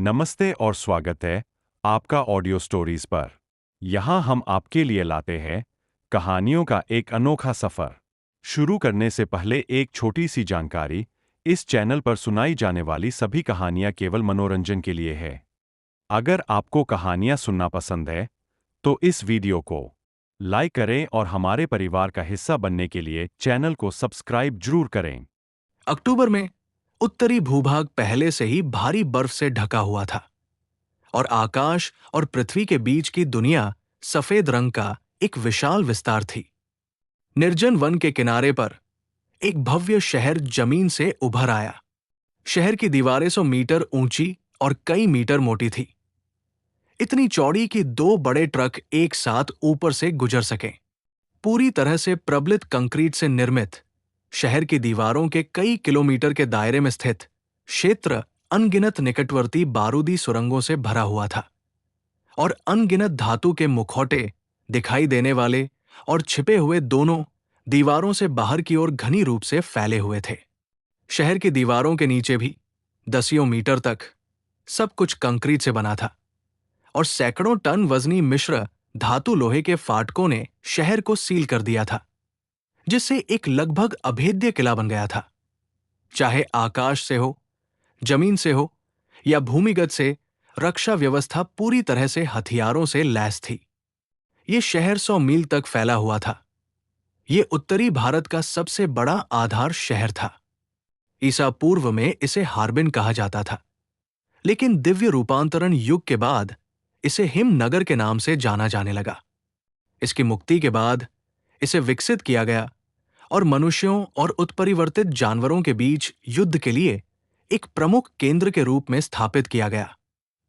नमस्ते और स्वागत है आपका ऑडियो स्टोरीज पर। यहाँ हम आपके लिए लाते हैं कहानियों का एक अनोखा सफर। शुरू करने से पहले एक छोटी सी जानकारी, इस चैनल पर सुनाई जाने वाली सभी कहानियाँ केवल मनोरंजन के लिए है। अगर आपको कहानियाँ सुनना पसंद है, तो इस वीडियो को लाइक करें और हमारे परिवार का हिस्सा बनने के लिए चैनल को सब्सक्राइब जरूर करें। अक्टूबर में उत्तरी भूभाग पहले से ही भारी बर्फ से ढका हुआ था और आकाश और पृथ्वी के बीच की दुनिया सफेद रंग का एक विशाल विस्तार थी। निर्जन वन के किनारे पर एक भव्य शहर जमीन से उभर आया। शहर की दीवारें 100 मीटर ऊंची और कई मीटर मोटी थी, इतनी चौड़ी कि 2 बड़े ट्रक एक साथ ऊपर से गुजर सकें। पूरी तरह से प्रबलित कंक्रीट से निर्मित शहर की दीवारों के कई किलोमीटर के दायरे में स्थित क्षेत्र अनगिनत निकटवर्ती बारूदी सुरंगों से भरा हुआ था और अनगिनत धातु के मुखौटे दिखाई देने वाले और छिपे हुए दोनों दीवारों से बाहर की ओर घनी रूप से फैले हुए थे। शहर की दीवारों के नीचे भी दसियों मीटर तक सब कुछ कंक्रीट से बना था और सैकड़ों टन वजनी मिश्र धातु लोहे के फाटकों ने शहर को सील कर दिया था, जिससे एक लगभग अभेद्य किला बन गया था। चाहे आकाश से हो, जमीन से हो या भूमिगत से, रक्षा व्यवस्था पूरी तरह से हथियारों से लैस थी। ये शहर 100 मील तक फैला हुआ था। ये उत्तरी भारत का सबसे बड़ा आधार शहर था। ईसा पूर्व में इसे हार्बिन कहा जाता था, लेकिन दिव्य रूपांतरण युग के बाद इसे हिमनगर के नाम से जाना जाने लगा। इसकी मुक्ति के बाद इसे विकसित किया गया और मनुष्यों और उत्परिवर्तित जानवरों के बीच युद्ध के लिए एक प्रमुख केंद्र के रूप में स्थापित किया गया।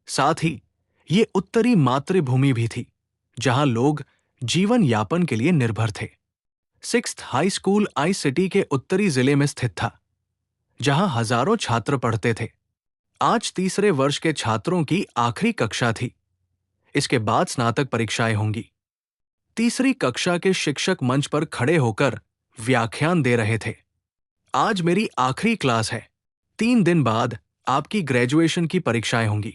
साथ ही ये उत्तरी मातृभूमि भी थी, जहां लोग जीवन यापन के लिए निर्भर थे। 6th हाई स्कूल आई सिटी के उत्तरी जिले में स्थित था, जहां हजारों छात्र पढ़ते थे। आज तीसरे वर्ष के छात्रों की आखिरी कक्षा थी। इसके बाद स्नातक परीक्षाएं होंगी। तीसरी कक्षा के शिक्षक मंच पर खड़े होकर व्याख्यान दे रहे थे। आज मेरी आखिरी क्लास है। 3 दिन बाद आपकी ग्रेजुएशन की परीक्षाएं होंगी।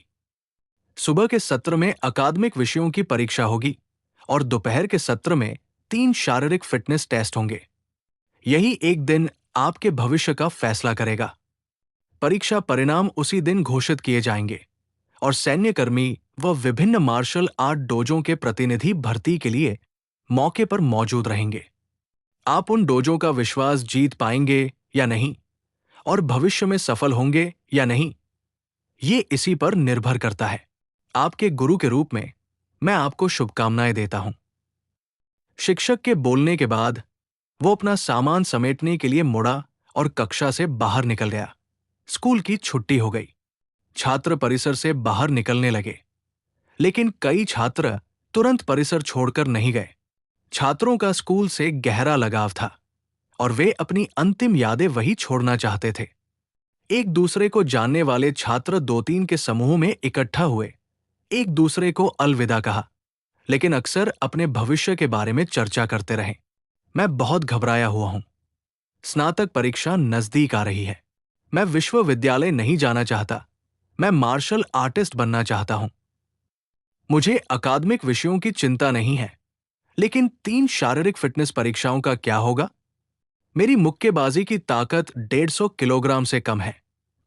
सुबह के सत्र में अकादमिक विषयों की परीक्षा होगी और दोपहर के सत्र में 3 शारीरिक फिटनेस टेस्ट होंगे। यही एक दिन आपके भविष्य का फैसला करेगा। परीक्षा परिणाम उसी दिन घोषित किए जाएंगे और सैन्यकर्मी व विभिन्न मार्शल आर्ट डोजों के प्रतिनिधि भर्ती के लिए मौके पर मौजूद रहेंगे। आप उन डोजों का विश्वास जीत पाएंगे या नहीं और भविष्य में सफल होंगे या नहीं, ये इसी पर निर्भर करता है। आपके गुरु के रूप में मैं आपको शुभकामनाएं देता हूं। शिक्षक के बोलने के बाद वो अपना सामान समेटने के लिए मुड़ा और कक्षा से बाहर निकल गया। स्कूल की छुट्टी हो गई। छात्र परिसर से बाहर निकलने लगे, लेकिन कई छात्र तुरंत परिसर छोड़कर नहीं गए। छात्रों का स्कूल से गहरा लगाव था और वे अपनी अंतिम यादें वही छोड़ना चाहते थे। एक दूसरे को जानने वाले छात्र 2-3 के समूह में इकट्ठा हुए, एक दूसरे को अलविदा कहा, लेकिन अक्सर अपने भविष्य के बारे में चर्चा करते रहे। मैं बहुत घबराया हुआ हूं। स्नातक परीक्षा नजदीक आ रही है। मैं विश्वविद्यालय नहीं जाना चाहता। मैं मार्शल आर्टिस्ट बनना चाहता हूं। मुझे अकादमिक विषयों की चिंता नहीं है, लेकिन 3 शारीरिक फिटनेस परीक्षाओं का क्या होगा? मेरी मुक्केबाजी की ताकत 150 किलोग्राम से कम है।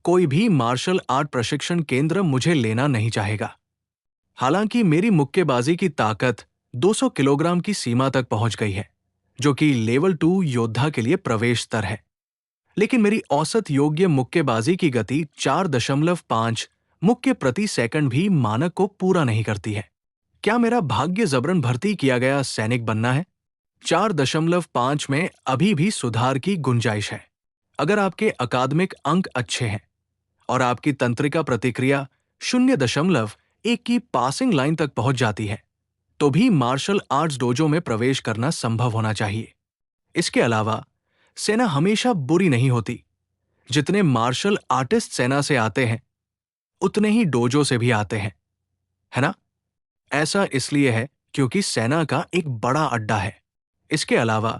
कोई भी मार्शल आर्ट प्रशिक्षण केंद्र मुझे लेना नहीं चाहेगा। हालांकि मेरी मुक्केबाजी की ताकत 200 किलोग्राम की सीमा तक पहुंच गई है, जो कि लेवल 2 योद्धा के लिए प्रवेश स्तर है। लेकिन मेरी औसत योग्य मुक्केबाजी की गति 4.5 मुक्के प्रति सेकंड भी मानक को पूरा नहीं करती है। क्या मेरा भाग्य जबरन भर्ती किया गया सैनिक बनना है? 4.5 में अभी भी सुधार की गुंजाइश है। अगर आपके अकादमिक अंक अच्छे हैं और आपकी तंत्रिका प्रतिक्रिया 0.1 की पासिंग लाइन तक पहुंच जाती है, तो भी मार्शल आर्ट्स डोजो में प्रवेश करना संभव होना चाहिए। इसके अलावा सेना हमेशा बुरी नहीं होती। जितने मार्शल आर्टिस्ट सेना से आते हैं, उतने ही डोजो से भी आते हैं, है ना? ऐसा इसलिए है क्योंकि सेना का एक बड़ा अड्डा है। इसके अलावा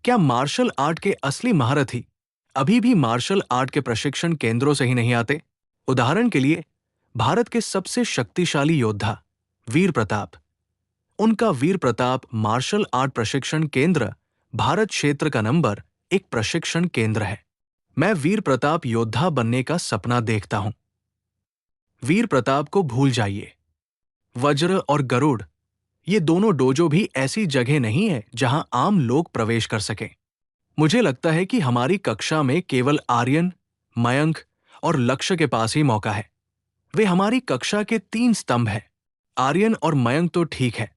क्या मार्शल आर्ट के असली महारथी अभी भी मार्शल आर्ट के प्रशिक्षण केंद्रों से ही नहीं आते? उदाहरण के लिए, भारत के सबसे शक्तिशाली योद्धा वीर प्रताप। उनका वीर प्रताप मार्शल आर्ट प्रशिक्षण केंद्र भारत क्षेत्र का नंबर 1 प्रशिक्षण केंद्र है। मैं वीर प्रताप योद्धा बनने का सपना देखता हूं। वीर प्रताप को भूल जाइए। वज्र और गरुड़, ये दोनों डोजो भी ऐसी जगह नहीं है जहां आम लोग प्रवेश कर सकें। मुझे लगता है कि हमारी कक्षा में केवल आर्यन, मयंक और लक्ष्य के पास ही मौका है। वे हमारी कक्षा के 3 स्तंभ हैं। आर्यन और मयंक तो ठीक है,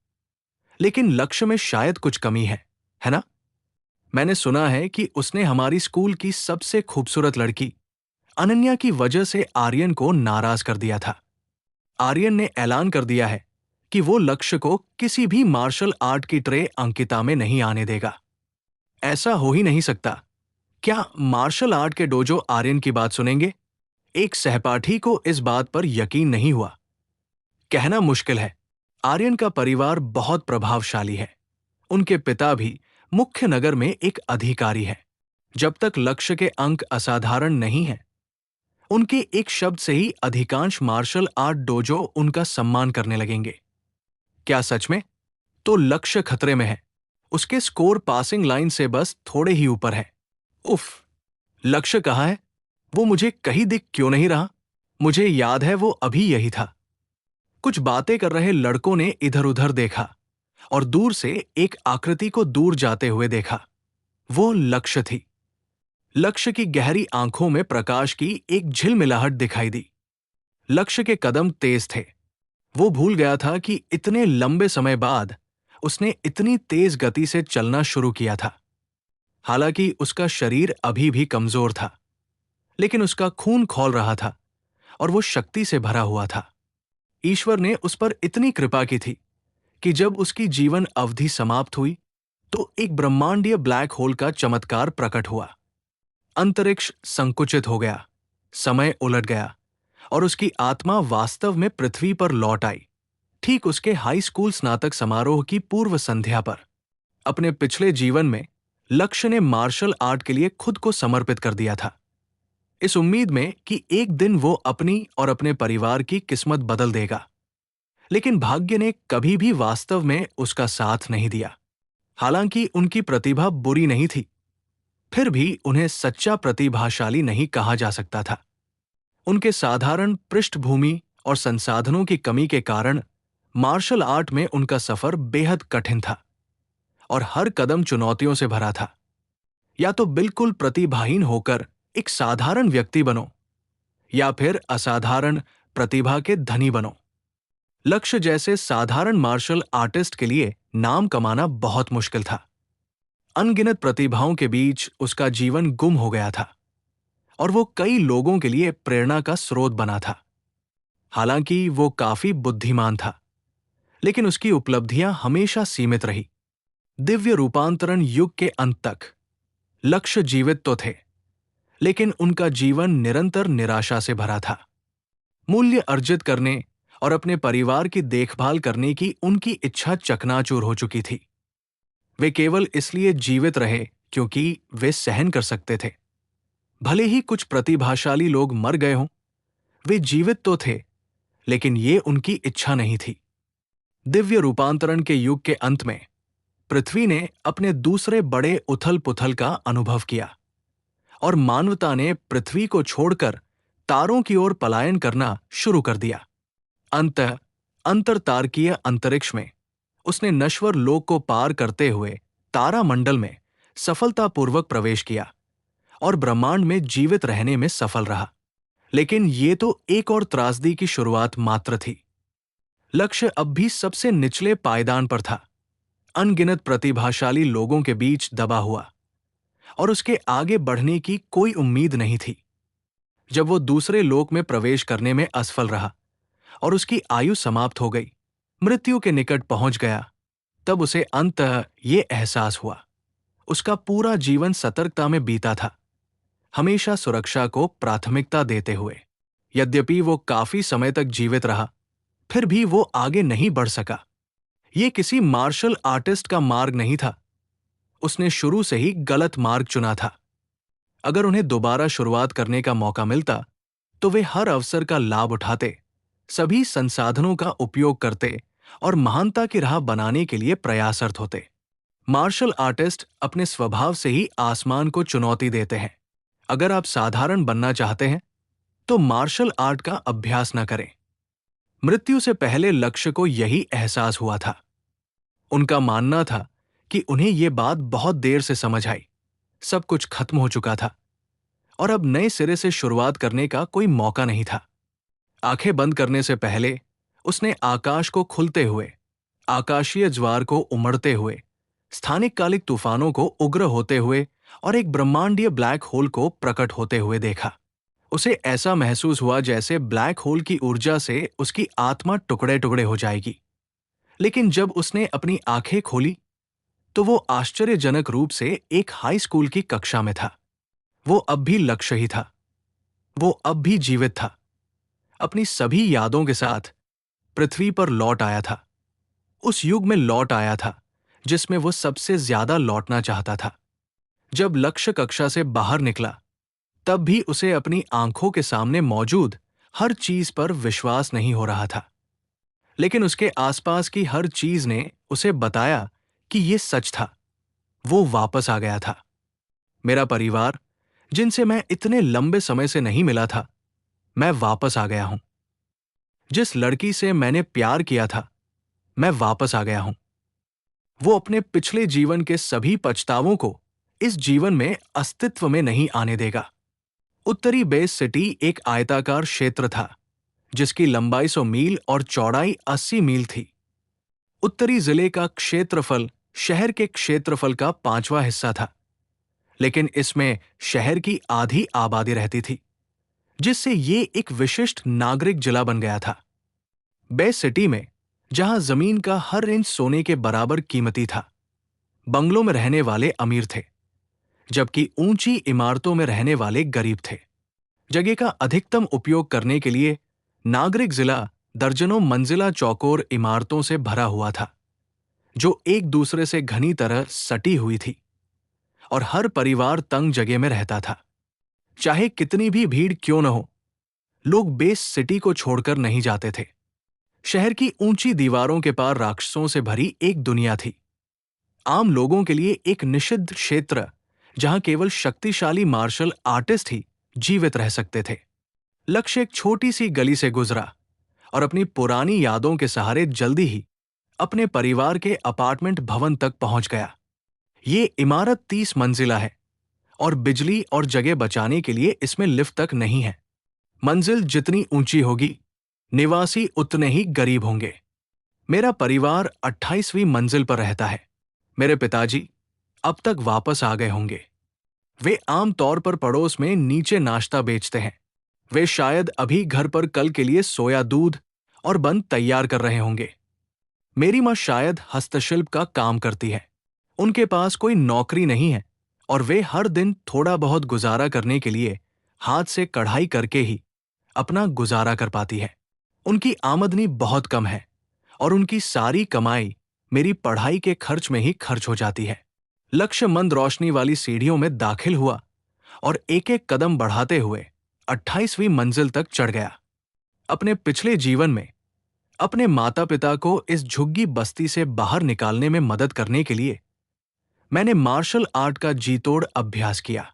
लेकिन लक्ष्य में शायद कुछ कमी है ना? मैंने सुना है कि उसने हमारी स्कूल की सबसे खूबसूरत लड़की अनन्या की वजह से आर्यन को नाराज कर दिया था। आर्यन ने ऐलान कर दिया है कि वो लक्ष्य को किसी भी मार्शल आर्ट की ट्रे अंकिता में नहीं आने देगा। ऐसा हो ही नहीं सकता। क्या मार्शल आर्ट के डोजो आर्यन की बात सुनेंगे? एक सहपाठी को इस बात पर यकीन नहीं हुआ। कहना मुश्किल है। आर्यन का परिवार बहुत प्रभावशाली है। उनके पिता भी मुख्य नगर में एक अधिकारी है। जब तक लक्ष्य के अंक असाधारण नहीं हैं, उनके एक शब्द से ही अधिकांश मार्शल आर्ट डोजो उनका सम्मान करने लगेंगे। क्या सच में? तो लक्ष्य खतरे में है। उसके स्कोर पासिंग लाइन से बस थोड़े ही ऊपर है। उफ, लक्ष्य कहाँ है? वो मुझे कहीं दिख क्यों नहीं रहा? मुझे याद है वो अभी यही था। कुछ बातें कर रहे लड़कों ने इधर उधर देखा और दूर से एक आकृति को दूर जाते हुए देखा। वो लक्ष्य थी। लक्ष्य की गहरी आंखों में प्रकाश की एक झिलमिलाहट दिखाई दी। लक्ष्य के कदम तेज थे। वो भूल गया था कि इतने लंबे समय बाद उसने इतनी तेज गति से चलना शुरू किया था। हालांकि उसका शरीर अभी भी कमजोर था, लेकिन उसका खून खौल रहा था और वो शक्ति से भरा हुआ था। ईश्वर ने उस पर इतनी कृपा की थी कि जब उसकी जीवन अवधि समाप्त हुई तो एक ब्रह्मांडीय ब्लैक होल का चमत्कार प्रकट हुआ। अंतरिक्ष संकुचित हो गया, समय उलट गया और उसकी आत्मा वास्तव में पृथ्वी पर लौट आई। ठीक उसके हाई स्कूल स्नातक समारोह की पूर्व संध्या पर। अपने पिछले जीवन में लक्ष्य ने मार्शल आर्ट के लिए खुद को समर्पित कर दिया था, इस उम्मीद में कि एक दिन वो अपनी और अपने परिवार की किस्मत बदल देगा। लेकिन भाग्य ने कभी भी वास्तव में उसका साथ नहीं दिया। हालांकि उनकी प्रतिभा बुरी नहीं थी, फिर भी उन्हें सच्चा प्रतिभाशाली नहीं कहा जा सकता था। उनके साधारण पृष्ठभूमि और संसाधनों की कमी के कारण मार्शल आर्ट में उनका सफर बेहद कठिन था और हर कदम चुनौतियों से भरा था। या तो बिल्कुल प्रतिभाहीन होकर एक साधारण व्यक्ति बनो, या फिर असाधारण प्रतिभा के धनी बनो। लक्ष्य जैसे साधारण मार्शल आर्टिस्ट के लिए नाम कमाना बहुत मुश्किल था। अनगिनत प्रतिभाओं के बीच उसका जीवन गुम हो गया था और वो कई लोगों के लिए प्रेरणा का स्रोत बना था। हालांकि वो काफी बुद्धिमान था, लेकिन उसकी उपलब्धियां हमेशा सीमित रही। दिव्य रूपांतरण युग के अंत तक लक्ष्य जीवित तो थे, लेकिन उनका जीवन निरंतर निराशा से भरा था। मूल्य अर्जित करने और अपने परिवार की देखभाल करने की उनकी इच्छा चकनाचूर हो चुकी थी। वे केवल इसलिए जीवित रहे क्योंकि वे सहन कर सकते थे। भले ही कुछ प्रतिभाशाली लोग मर गए हों, वे जीवित तो थे, लेकिन ये उनकी इच्छा नहीं थी। दिव्य रूपांतरण के युग के अंत में पृथ्वी ने अपने दूसरे बड़े उथल पुथल का अनुभव किया और मानवता ने पृथ्वी को छोड़कर तारों की ओर पलायन करना शुरू कर दिया। अंततः अंतरतारकीय अंतरिक्ष में उसने नश्वर लोक को पार करते हुए तारामंडल में सफलतापूर्वक प्रवेश किया और ब्रह्मांड में जीवित रहने में सफल रहा। लेकिन ये तो एक और त्रासदी की शुरुआत मात्र थी। लक्ष्य अब भी सबसे निचले पायदान पर था, अनगिनत प्रतिभाशाली लोगों के बीच दबा हुआ, और उसके आगे बढ़ने की कोई उम्मीद नहीं थी। जब वो दूसरे लोक में प्रवेश करने में असफल रहा और उसकी आयु समाप्त हो गई, मृत्यु के निकट पहुंच गया, तब उसे अंततः ये एहसास हुआ। उसका पूरा जीवन सतर्कता में बीता था, हमेशा सुरक्षा को प्राथमिकता देते हुए। यद्यपि वो काफी समय तक जीवित रहा, फिर भी वो आगे नहीं बढ़ सका। ये किसी मार्शल आर्टिस्ट का मार्ग नहीं था। उसने शुरू से ही गलत मार्ग चुना था। अगर उन्हें दोबारा शुरुआत करने का मौका मिलता, तो वे हर अवसर का लाभ उठाते सभी संसाधनों का उपयोग करते और महानता की राह बनाने के लिए प्रयासरत होते। मार्शल आर्टिस्ट अपने स्वभाव से ही आसमान को चुनौती देते हैं। अगर आप साधारण बनना चाहते हैं तो मार्शल आर्ट का अभ्यास न करें। मृत्यु से पहले लक्ष्य को यही एहसास हुआ था। उनका मानना था कि उन्हें यह बात बहुत देर से समझ आई। सब कुछ खत्म हो चुका था और अब नए सिरे से शुरुआत करने का कोई मौका नहीं था। आंखें बंद करने से पहले उसने आकाश को खुलते हुए, आकाशीय ज्वार को उमड़ते हुए, स्थानिक कालिक तूफानों को उग्र होते हुए और एक ब्रह्मांडीय ब्लैक होल को प्रकट होते हुए देखा। उसे ऐसा महसूस हुआ जैसे ब्लैक होल की ऊर्जा से उसकी आत्मा टुकड़े टुकड़े हो जाएगी। लेकिन जब उसने अपनी आंखें खोली तो वो आश्चर्यजनक रूप से एक हाई स्कूल की कक्षा में था। वो अब भी लक्ष्य ही था। वो अब भी जीवित था, अपनी सभी यादों के साथ पृथ्वी पर लौट आया था। उस युग में लौट आया था जिसमें वो सबसे ज्यादा लौटना चाहता था। जब लक्ष्य कक्षा से बाहर निकला तब भी उसे अपनी आंखों के सामने मौजूद हर चीज पर विश्वास नहीं हो रहा था। लेकिन उसके आसपास की हर चीज ने उसे बताया कि यह सच था। वो वापस आ गया था। मेरा परिवार, जिनसे मैं इतने लंबे समय से नहीं मिला था, मैं वापस आ गया हूं। जिस लड़की से मैंने प्यार किया था, मैं वापस आ गया हूं। वो अपने पिछले जीवन के सभी पछतावों को इस जीवन में अस्तित्व में नहीं आने देगा। उत्तरी बेस सिटी एक आयताकार क्षेत्र था जिसकी लंबाई 100 मील और चौड़ाई 80 मील थी। उत्तरी जिले का क्षेत्रफल शहर के क्षेत्रफल का 5वां हिस्सा था, लेकिन इसमें शहर की आधी आबादी रहती थी, जिससे ये एक विशिष्ट नागरिक जिला बन गया था। बेस सिटी में, जहां जमीन का हर इंच सोने के बराबर कीमती था, बंगलों में रहने वाले अमीर थे, जबकि ऊंची इमारतों में रहने वाले गरीब थे। जगह का अधिकतम उपयोग करने के लिए नागरिक जिला दर्जनों मंजिला चौकोर इमारतों से भरा हुआ था, जो एक दूसरे से घनी तरह सटी हुई थी, और हर परिवार तंग जगह में रहता था। चाहे कितनी भी भीड़ क्यों न हो, लोग बेस सिटी को छोड़कर नहीं जाते थे। शहर की ऊंची दीवारों के पार राक्षसों से भरी एक दुनिया थी। आम लोगों के लिए एक निषिद्ध क्षेत्र जहां केवल शक्तिशाली मार्शल आर्टिस्ट ही जीवित रह सकते थे। लक्ष्य एक छोटी सी गली से गुजरा और अपनी पुरानी यादों के सहारे जल्दी ही अपने परिवार के अपार्टमेंट भवन तक पहुंच गया। ये इमारत 30 मंजिला है और बिजली और जगह बचाने के लिए इसमें लिफ्ट तक नहीं है। मंजिल जितनी ऊंची होगी, निवासी उतने ही गरीब होंगे। मेरा परिवार 28वीं मंजिल पर रहता है। मेरे पिताजी अब तक वापस आ गए होंगे। वे आमतौर पर पड़ोस में नीचे नाश्ता बेचते हैं। वे शायद अभी घर पर कल के लिए सोया दूध और बन तैयार कर रहे होंगे। मेरी मां शायद हस्तशिल्प का काम करती है। उनके पास कोई नौकरी नहीं है और वे हर दिन थोड़ा बहुत गुजारा करने के लिए हाथ से कढ़ाई करके ही अपना गुजारा कर पाती है। उनकी आमदनी बहुत कम है और उनकी सारी कमाई मेरी पढ़ाई के खर्च में ही खर्च हो जाती है। लक्ष्य मंद रोशनी वाली सीढ़ियों में दाखिल हुआ और एक एक कदम बढ़ाते हुए 28वीं मंजिल तक चढ़ गया। अपने पिछले जीवन में अपने माता पिता को इस झुग्गी बस्ती से बाहर निकालने में मदद करने के लिए मैंने मार्शल आर्ट का जीतोड़ अभ्यास किया।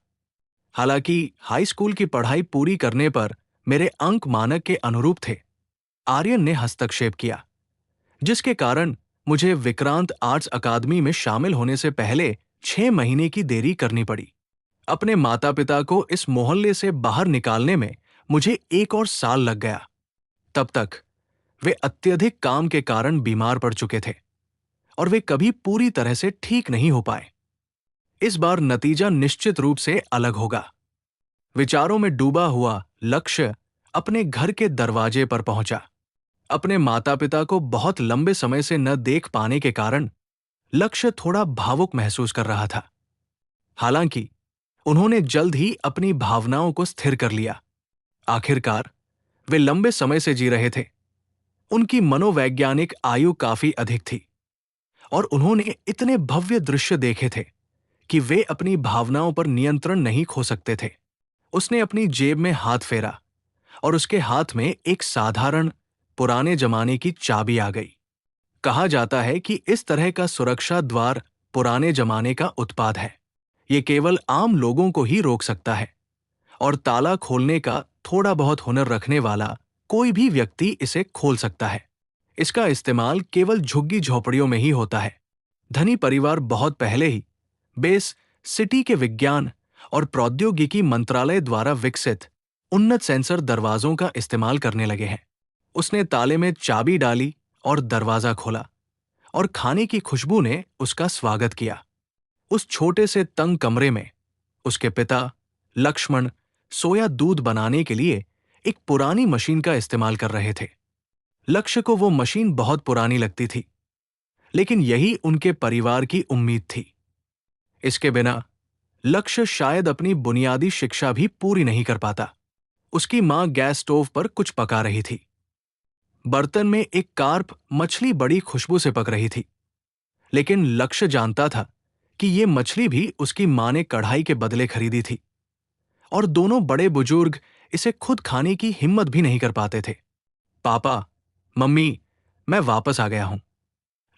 हालांकि हाई स्कूल की पढ़ाई पूरी करने पर मेरे अंक मानक के अनुरूप थे, आर्यन ने हस्तक्षेप किया, जिसके कारण मुझे विक्रांत आर्ट्स अकादमी में शामिल होने से पहले 6 महीने की देरी करनी पड़ी। अपने माता पिता को इस मोहल्ले से बाहर निकालने में मुझे 1 और साल लग गया। तब तक वे अत्यधिक काम के कारण बीमार पड़ चुके थे और वे कभी पूरी तरह से ठीक नहीं हो पाए। इस बार नतीजा निश्चित रूप से अलग होगा। विचारों में डूबा हुआ लक्ष्य अपने घर के दरवाजे पर पहुंचा। अपने माता पिता को बहुत लंबे समय से न देख पाने के कारण लक्ष्य थोड़ा भावुक महसूस कर रहा था। हालांकि उन्होंने जल्द ही अपनी भावनाओं को स्थिर कर लिया। आखिरकार वे लंबे समय से जी रहे थे। उनकी मनोवैज्ञानिक आयु काफी अधिक थी और उन्होंने इतने भव्य दृश्य देखे थे कि वे अपनी भावनाओं पर नियंत्रण नहीं खो सकते थे। उसने अपनी जेब में हाथ फेरा और उसके हाथ में एक साधारण पुराने जमाने की चाबी आ गई। कहा जाता है कि इस तरह का सुरक्षा द्वार पुराने जमाने का उत्पाद है। ये केवल आम लोगों को ही रोक सकता है और ताला खोलने का थोड़ा बहुत हुनर रखने वाला कोई भी व्यक्ति इसे खोल सकता है। इसका इस्तेमाल केवल झुग्गी झोपड़ियों में ही होता है। धनी परिवार बहुत पहले ही बेस सिटी के विज्ञान और प्रौद्योगिकी मंत्रालय द्वारा विकसित उन्नत सेंसर दरवाजों का इस्तेमाल करने लगे हैं। उसने ताले में चाबी डाली और दरवाजा खोला और खाने की खुशबू ने उसका स्वागत किया। उस छोटे से तंग कमरे में उसके पिता लक्ष्मण सोया दूध बनाने के लिए एक पुरानी मशीन का इस्तेमाल कर रहे थे। लक्ष्य को वो मशीन बहुत पुरानी लगती थी, लेकिन यही उनके परिवार की उम्मीद थी। इसके बिना लक्ष्य शायद अपनी बुनियादी शिक्षा भी पूरी नहीं कर पाता। उसकी मां गैस स्टोव पर कुछ पका रही थी। बर्तन में एक कार्प मछली बड़ी खुशबू से पक रही थी, लेकिन लक्ष्य जानता था कि ये मछली भी उसकी मां ने कढ़ाई के बदले खरीदी थी और दोनों बड़े बुजुर्ग इसे खुद खाने की हिम्मत भी नहीं कर पाते थे। पापा, मम्मी, मैं वापस आ गया हूं,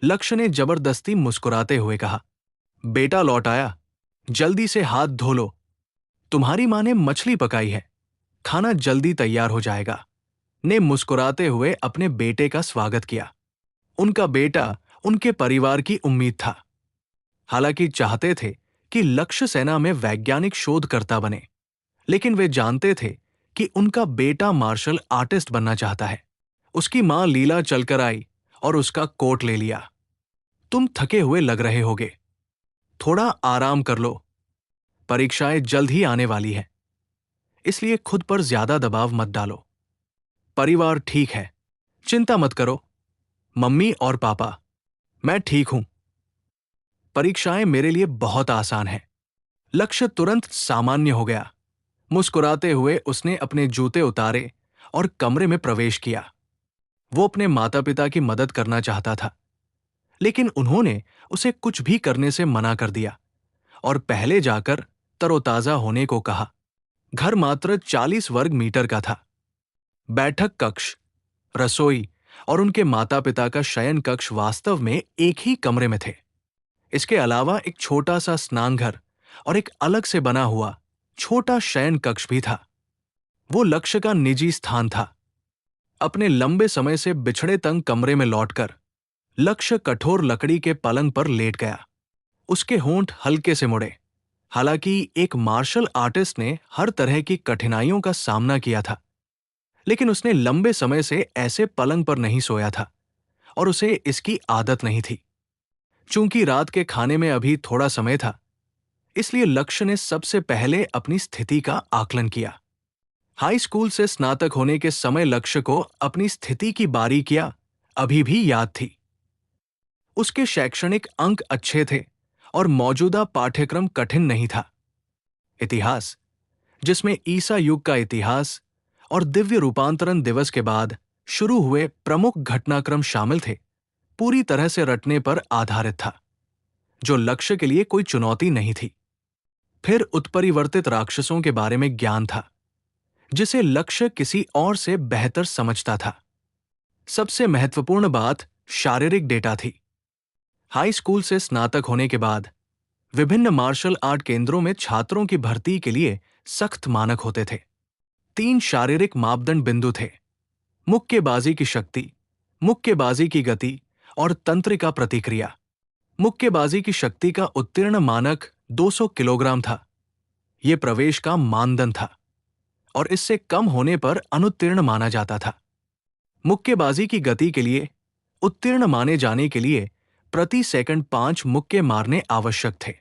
लक्ष्य ने जबरदस्ती मुस्कुराते हुए कहा। बेटा लौट आया, जल्दी से हाथ धो लो। तुम्हारी मां ने मछली पकाई है, खाना जल्दी तैयार हो जाएगा, ने मुस्कुराते हुए अपने बेटे का स्वागत किया। उनका बेटा उनके परिवार की उम्मीद था। हालांकि चाहते थे कि लक्ष्य सेना में वैज्ञानिक शोधकर्ता बने, लेकिन वे जानते थे कि उनका बेटा मार्शल आर्टिस्ट बनना चाहता है। उसकी मां लीला चलकर आई और उसका कोट ले लिया। तुम थके हुए लग रहे होगे, थोड़ा आराम कर लो। परीक्षाएं जल्द ही आने वाली है, इसलिए खुद पर ज्यादा दबाव मत डालो। परिवार ठीक है, चिंता मत करो। मम्मी और पापा, मैं ठीक हूं। परीक्षाएं मेरे लिए बहुत आसान है। लक्ष्य तुरंत सामान्य हो गया। मुस्कुराते हुए उसने अपने जूते उतारे और कमरे में प्रवेश किया। वो अपने माता पिता की मदद करना चाहता था, लेकिन उन्होंने उसे कुछ भी करने से मना कर दिया और पहले जाकर तरोताजा होने को कहा। घर मात्र 40 वर्ग मीटर का था। बैठक कक्ष, रसोई और उनके माता पिता का शयन कक्ष वास्तव में एक ही कमरे में थे। इसके अलावा एक छोटा सा स्नानघर और एक अलग से बना हुआ छोटा शयन कक्ष भी था। वो लक्ष्य का निजी स्थान था। अपने लंबे समय से बिछड़े तंग कमरे में लौटकर लक्ष्य कठोर लकड़ी के पलंग पर लेट गया। उसके होंठ हल्के से मुड़े। हालांकि एक मार्शल आर्टिस्ट ने हर तरह की कठिनाइयों का सामना किया था, लेकिन उसने लंबे समय से ऐसे पलंग पर नहीं सोया था और उसे इसकी आदत नहीं थी। चूंकि रात के खाने में अभी थोड़ा समय था, इसलिए लक्ष्य ने सबसे पहले अपनी स्थिति का आकलन किया। हाई स्कूल से स्नातक होने के समय लक्ष्य को अपनी स्थिति की बारीकियां अभी भी याद थी। उसके शैक्षणिक अंक अच्छे थे और मौजूदा पाठ्यक्रम कठिन नहीं था। इतिहास, जिसमें ईसा युग का इतिहास और दिव्य रूपांतरण दिवस के बाद शुरू हुए प्रमुख घटनाक्रम शामिल थे, पूरी तरह से रटने पर आधारित था, जो लक्ष्य के लिए कोई चुनौती नहीं थी। फिर उत्परिवर्तित राक्षसों के बारे में ज्ञान था, जिसे लक्ष्य किसी और से बेहतर समझता था। सबसे महत्वपूर्ण बात शारीरिक डेटा थी। हाई स्कूल से स्नातक होने के बाद विभिन्न मार्शल आर्ट केंद्रों में छात्रों की भर्ती के लिए सख्त मानक होते थे। 3 शारीरिक मापदंड बिंदु थे: मुक्केबाजी की शक्ति, मुक्केबाजी की गति और तंत्रिका प्रतिक्रिया। मुक्केबाजी की शक्ति का उत्तीर्ण मानक 200 किलोग्राम था। यह प्रवेश का मानदंड था और इससे कम होने पर अनुत्तीर्ण माना जाता था। मुक्केबाजी की गति के लिए उत्तीर्ण माने जाने के लिए प्रति सेकंड 5 मुक्के मारने आवश्यक थे,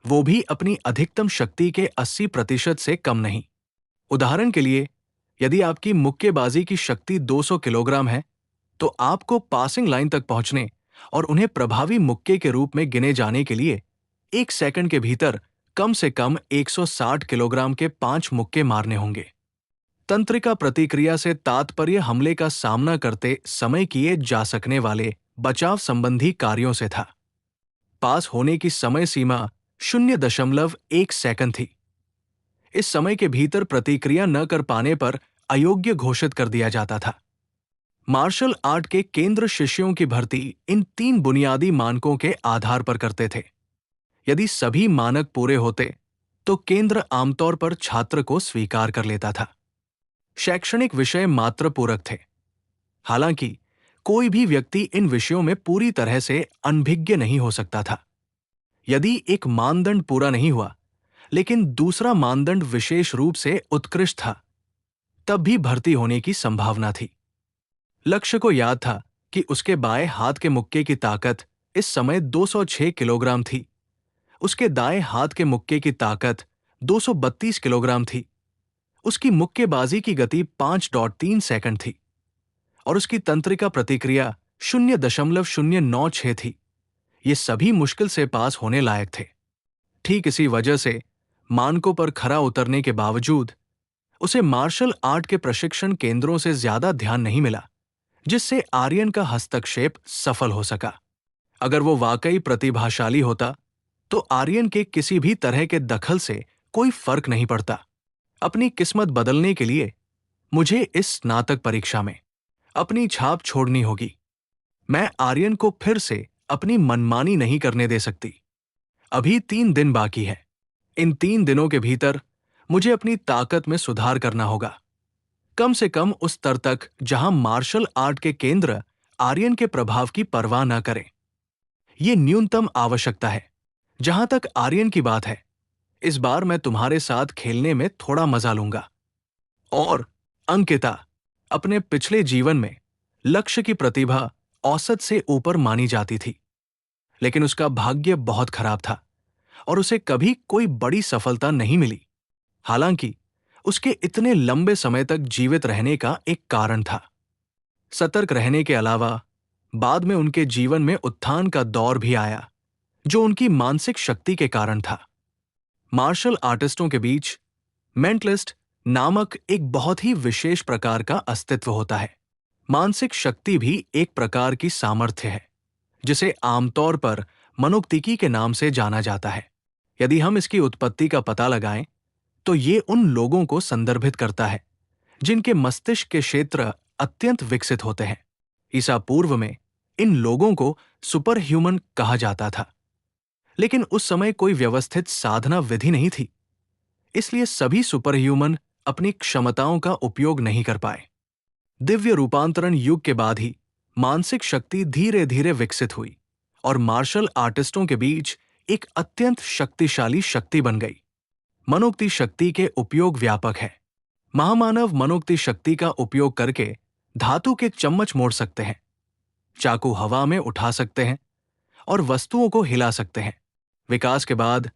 वो भी अपनी अधिकतम शक्ति के 80% से कम नहीं। उदाहरण के लिए, यदि आपकी मुक्केबाजी की शक्ति 200 किलोग्राम है, तो आपको पासिंग लाइन तक पहुंचने और उन्हें प्रभावी मुक्के के रूप में गिने जाने के लिए 1 सेकंड के भीतर कम से कम 160 किलोग्राम के 5 मुक्के मारने होंगे। तंत्रिका प्रतिक्रिया से तात्पर्य हमले का सामना करते समय किए जा सकने वाले बचाव संबंधी कार्यों से था। पास होने की समय सीमा 0.1 सेकंड थी। इस समय के भीतर प्रतिक्रिया न कर पाने पर अयोग्य घोषित कर दिया जाता था। मार्शल आर्ट के केंद्र शिष्यों की भर्ती इन 3 बुनियादी मानकों के आधार पर करते थे। यदि सभी मानक पूरे होते तो केंद्र आमतौर पर छात्र को स्वीकार कर लेता था। शैक्षणिक विषय मात्र पूरक थे। हालांकि कोई भी व्यक्ति इन विषयों में पूरी तरह से अनभिज्ञ नहीं हो सकता था। यदि एक मानदंड पूरा नहीं हुआ लेकिन दूसरा मानदंड विशेष रूप से उत्कृष्ट था, तब भी भर्ती होने की संभावना थी। लक्ष्य को याद था कि उसके बाएं हाथ के मुक्के की ताकत इस समय 206 किलोग्राम थी, उसके दाएं हाथ के मुक्के की ताकत 232 किलोग्राम थी, उसकी मुक्केबाजी की गति 5.3 सेकंड थी और उसकी तंत्रिका प्रतिक्रिया 0.096 थी। ये सभी मुश्किल से पास होने लायक थे। ठीक इसी वजह से मानकों पर खरा उतरने के बावजूद उसे मार्शल आर्ट के प्रशिक्षण केंद्रों से ज्यादा ध्यान नहीं मिला, जिससे आर्यन का हस्तक्षेप सफल हो सका। अगर वो वाकई प्रतिभाशाली होता तो आर्यन के किसी भी तरह के दखल से कोई फर्क नहीं पड़ता। अपनी किस्मत बदलने के लिए मुझे इस स्नातक परीक्षा में अपनी छाप छोड़नी होगी। मैं आर्यन को फिर से अपनी मनमानी नहीं करने दे सकती। अभी 3 दिन बाकी है। इन 3 दिनों के भीतर मुझे अपनी ताकत में सुधार करना होगा, कम से कम उस स्तर तक जहां मार्शल आर्ट के केंद्र आर्यन के प्रभाव की परवाह न करें। ये न्यूनतम आवश्यकता है। जहां तक आर्यन की बात है, इस बार मैं तुम्हारे साथ खेलने में थोड़ा मजा लूंगा। और अंकिता, अपने पिछले जीवन में लक्ष्य की प्रतिभा औसत से ऊपर मानी जाती थी, लेकिन उसका भाग्य बहुत खराब था और उसे कभी कोई बड़ी सफलता नहीं मिली। हालांकि उसके इतने लंबे समय तक जीवित रहने का एक कारण था। सतर्क रहने के अलावा बाद में उनके जीवन में उत्थान का दौर भी आया, जो उनकी मानसिक शक्ति के कारण था। मार्शल आर्टिस्टों के बीच मेंटलिस्ट नामक एक बहुत ही विशेष प्रकार का अस्तित्व होता है। मानसिक शक्ति भी एक प्रकार की सामर्थ्य है, जिसे आमतौर पर मनोक्तिकी के नाम से जाना जाता है। यदि हम इसकी उत्पत्ति का पता लगाएं, तो ये उन लोगों को संदर्भित करता है जिनके मस्तिष्क के क्षेत्र अत्यंत विकसित होते हैं। ईसा पूर्व में इन लोगों को सुपर ह्यूमन कहा जाता था, लेकिन उस समय कोई व्यवस्थित साधना विधि नहीं थी, इसलिए सभी सुपर ह्यूमन अपनी क्षमताओं का उपयोग नहीं कर पाए। दिव्य रूपांतरण युग के बाद ही मानसिक शक्ति धीरे धीरे विकसित हुई और मार्शल आर्टिस्टों के बीच एक अत्यंत शक्तिशाली शक्ति बन गई। मनोक्ति शक्ति के उपयोग व्यापक है। महामानव मनोक्ति शक्ति का उपयोग करके धातु के चम्मच मोड़ सकते हैं, चाकू हवा में उठा सकते हैं और वस्तुओं को हिला सकते हैं। विकास के बाद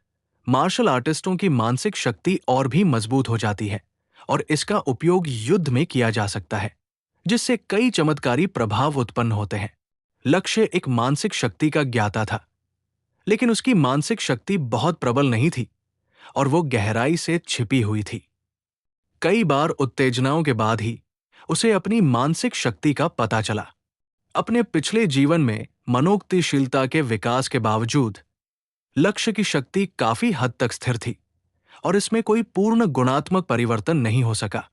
मार्शल आर्टिस्टों की मानसिक शक्ति और भी मजबूत हो जाती है और इसका उपयोग युद्ध में किया जा सकता है, जिससे कई चमत्कारी प्रभाव उत्पन्न होते हैं। लक्ष्य एक मानसिक शक्ति का ज्ञाता था, लेकिन उसकी मानसिक शक्ति बहुत प्रबल नहीं थी और वो गहराई से छिपी हुई थी। कई बार उत्तेजनाओं के बाद ही उसे अपनी मानसिक शक्ति का पता चला। अपने पिछले जीवन में मनोक्तिशीलता के विकास के बावजूद लक्ष्य की शक्ति काफी हद तक स्थिर थी और इसमें कोई पूर्ण गुणात्मक परिवर्तन नहीं हो सका।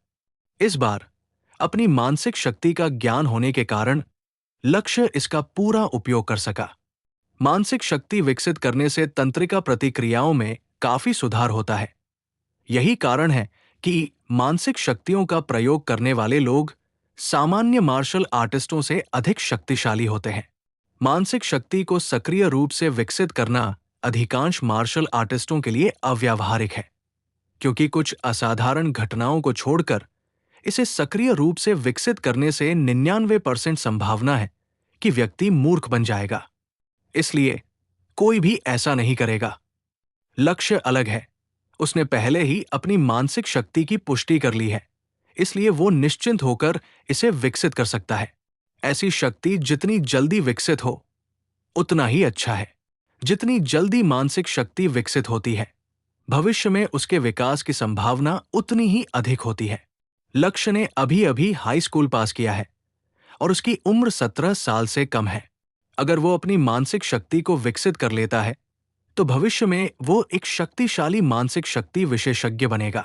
इस बार अपनी मानसिक शक्ति का ज्ञान होने के कारण लक्ष्य इसका पूरा उपयोग कर सका। मानसिक शक्ति विकसित करने से तंत्रिका प्रतिक्रियाओं में काफी सुधार होता है। यही कारण है कि मानसिक शक्तियों का प्रयोग करने वाले लोग सामान्य मार्शल आर्टिस्टों से अधिक शक्तिशाली होते हैं। मानसिक शक्ति को सक्रिय रूप से विकसित करना अधिकांश मार्शल आर्टिस्टों के लिए अव्यावहारिक है, क्योंकि कुछ असाधारण घटनाओं को छोड़कर इसे सक्रिय रूप से विकसित करने से 99% संभावना है कि व्यक्ति मूर्ख बन जाएगा। इसलिए कोई भी ऐसा नहीं करेगा। लक्ष्य अलग है। उसने पहले ही अपनी मानसिक शक्ति की पुष्टि कर ली है, इसलिए वो निश्चिंत होकर इसे विकसित कर सकता है। ऐसी शक्ति जितनी जल्दी विकसित हो, उतना ही अच्छा है। जितनी जल्दी मानसिक शक्ति विकसित होती है, भविष्य में उसके विकास की संभावना उतनी ही अधिक होती है। लक्ष्य ने अभी अभी हाई स्कूल पास किया है और उसकी उम्र 17 साल से कम है। अगर वो अपनी मानसिक शक्ति को विकसित कर लेता है, तो भविष्य में वो एक शक्तिशाली मानसिक शक्ति विशेषज्ञ बनेगा।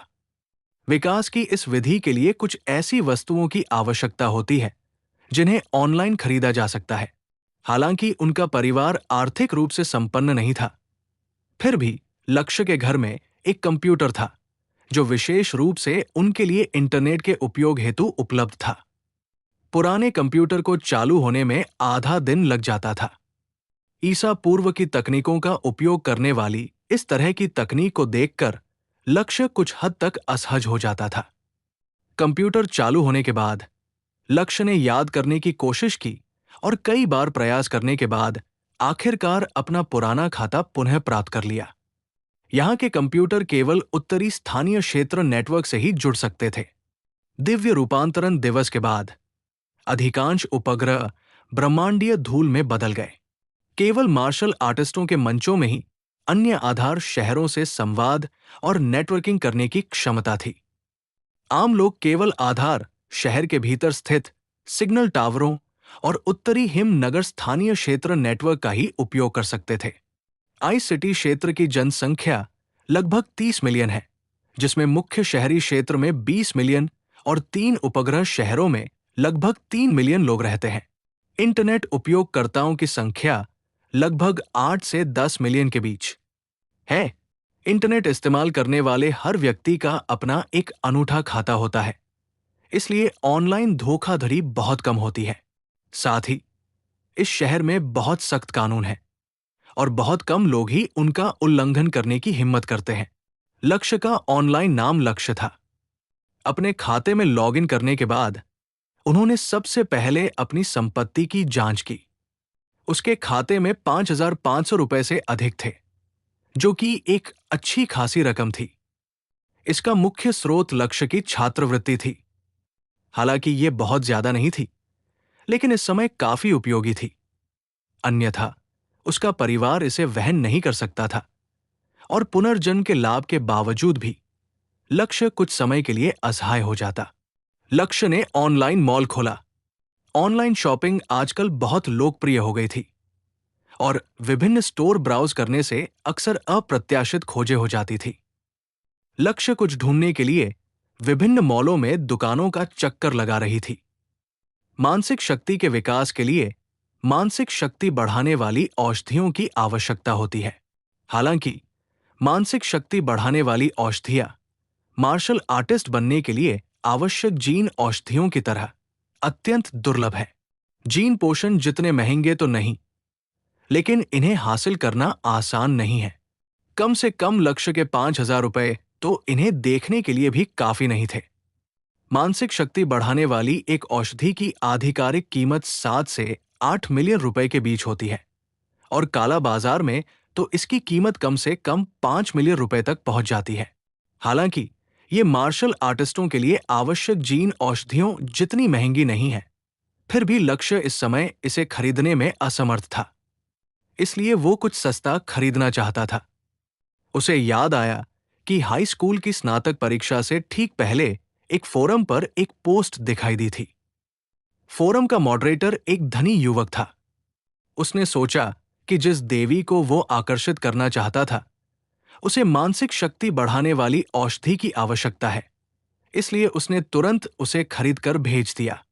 विकास की इस विधि के लिए कुछ ऐसी वस्तुओं की आवश्यकता होती है जिन्हें ऑनलाइन खरीदा जा सकता है। हालांकि उनका परिवार आर्थिक रूप से संपन्न नहीं था, फिर भी लक्ष्य के घर में एक कंप्यूटर था जो विशेष रूप से उनके लिए इंटरनेट के उपयोग हेतु उपलब्ध था। पुराने कंप्यूटर को चालू होने में आधा दिन लग जाता था। ईसा पूर्व की तकनीकों का उपयोग करने वाली इस तरह की तकनीक को देखकर लक्ष्य कुछ हद तक असहज हो जाता था। कंप्यूटर चालू होने के बाद लक्ष्य ने याद करने की कोशिश की और कई बार प्रयास करने के बाद आखिरकार अपना पुराना खाता पुनः प्राप्त कर लिया। यहाँ के कंप्यूटर केवल उत्तरी स्थानीय क्षेत्र नेटवर्क से ही जुड़ सकते थे। दिव्य रूपांतरण दिवस के बाद अधिकांश उपग्रह ब्रह्मांडीय धूल में बदल गए। केवल मार्शल आर्टिस्टों के मंचों में ही अन्य आधार शहरों से संवाद और नेटवर्किंग करने की क्षमता थी। आम लोग केवल आधार शहर के भीतर स्थित सिग्नल टावरों और उत्तरी हिम नगर स्थानीय क्षेत्र नेटवर्क का ही उपयोग कर सकते थे। आई सिटी क्षेत्र की जनसंख्या लगभग 30 मिलियन है, जिसमें मुख्य शहरी क्षेत्र में 20 मिलियन और 3 उपग्रह शहरों में लगभग 3 मिलियन लोग रहते हैं। इंटरनेट उपयोगकर्ताओं की संख्या लगभग 8 से 10 मिलियन के बीच है। इंटरनेट इस्तेमाल करने वाले हर व्यक्ति का अपना एक अनूठा खाता होता है, इसलिए ऑनलाइन धोखाधड़ी बहुत कम होती है। साथ ही इस शहर में बहुत सख्त कानून है और बहुत कम लोग ही उनका उल्लंघन करने की हिम्मत करते हैं। लक्ष्य का ऑनलाइन नाम लक्ष्य था। अपने खाते में लॉगिन करने के बाद उन्होंने सबसे पहले अपनी संपत्ति की जांच की। उसके खाते में 5,500 रुपए से अधिक थे, जो कि एक अच्छी खासी रकम थी। इसका मुख्य स्रोत लक्ष्य की छात्रवृत्ति थी। हालांकि ये बहुत ज्यादा नहीं थी, लेकिन इस समय काफी उपयोगी थी। अन्यथा उसका परिवार इसे वहन नहीं कर सकता था और पुनर्जन्म के लाभ के बावजूद भी लक्ष्य कुछ समय के लिए असहाय हो जाता। लक्ष्य ने ऑनलाइन मॉल खोला। ऑनलाइन शॉपिंग आजकल बहुत लोकप्रिय हो गई थी और विभिन्न स्टोर ब्राउज करने से अक्सर अप्रत्याशित खोजें हो जाती थी। लक्ष्य कुछ ढूंढने के लिए विभिन्न मॉलों में दुकानों का चक्कर लगा रही थी। मानसिक शक्ति के विकास के लिए मानसिक शक्ति बढ़ाने वाली औषधियों की आवश्यकता होती है। हालांकि मानसिक शक्ति बढ़ाने वाली औषधियां मार्शल आर्टिस्ट बनने के लिए आवश्यक जीन औषधियों की तरह अत्यंत दुर्लभ है। जीन पोषण जितने महंगे तो नहीं, लेकिन इन्हें हासिल करना आसान नहीं है। कम से कम लक्ष्य के 5,000 रुपए तो इन्हें देखने के लिए भी काफी नहीं थे। मानसिक शक्ति बढ़ाने वाली एक औषधि की आधिकारिक कीमत 7 से 8 मिलियन रुपए के बीच होती है और काला बाजार में तो इसकी कीमत कम से कम 5 मिलियन रुपए तक पहुंच जाती है। हालांकि ये मार्शल आर्टिस्टों के लिए आवश्यक जीन औषधियों जितनी महंगी नहीं है, फिर भी लक्ष्य इस समय इसे खरीदने में असमर्थ था। इसलिए वो कुछ सस्ता खरीदना चाहता था। उसे याद आया कि हाई स्कूल की स्नातक परीक्षा से ठीक पहले एक फोरम पर एक पोस्ट दिखाई दी थी। फोरम का मॉडरेटर एक धनी युवक था। उसने सोचा कि जिस देवी को वो आकर्षित करना चाहता था, उसे मानसिक शक्ति बढ़ाने वाली औषधि की आवश्यकता है, इसलिए उसने तुरंत उसे खरीदकर भेज दिया।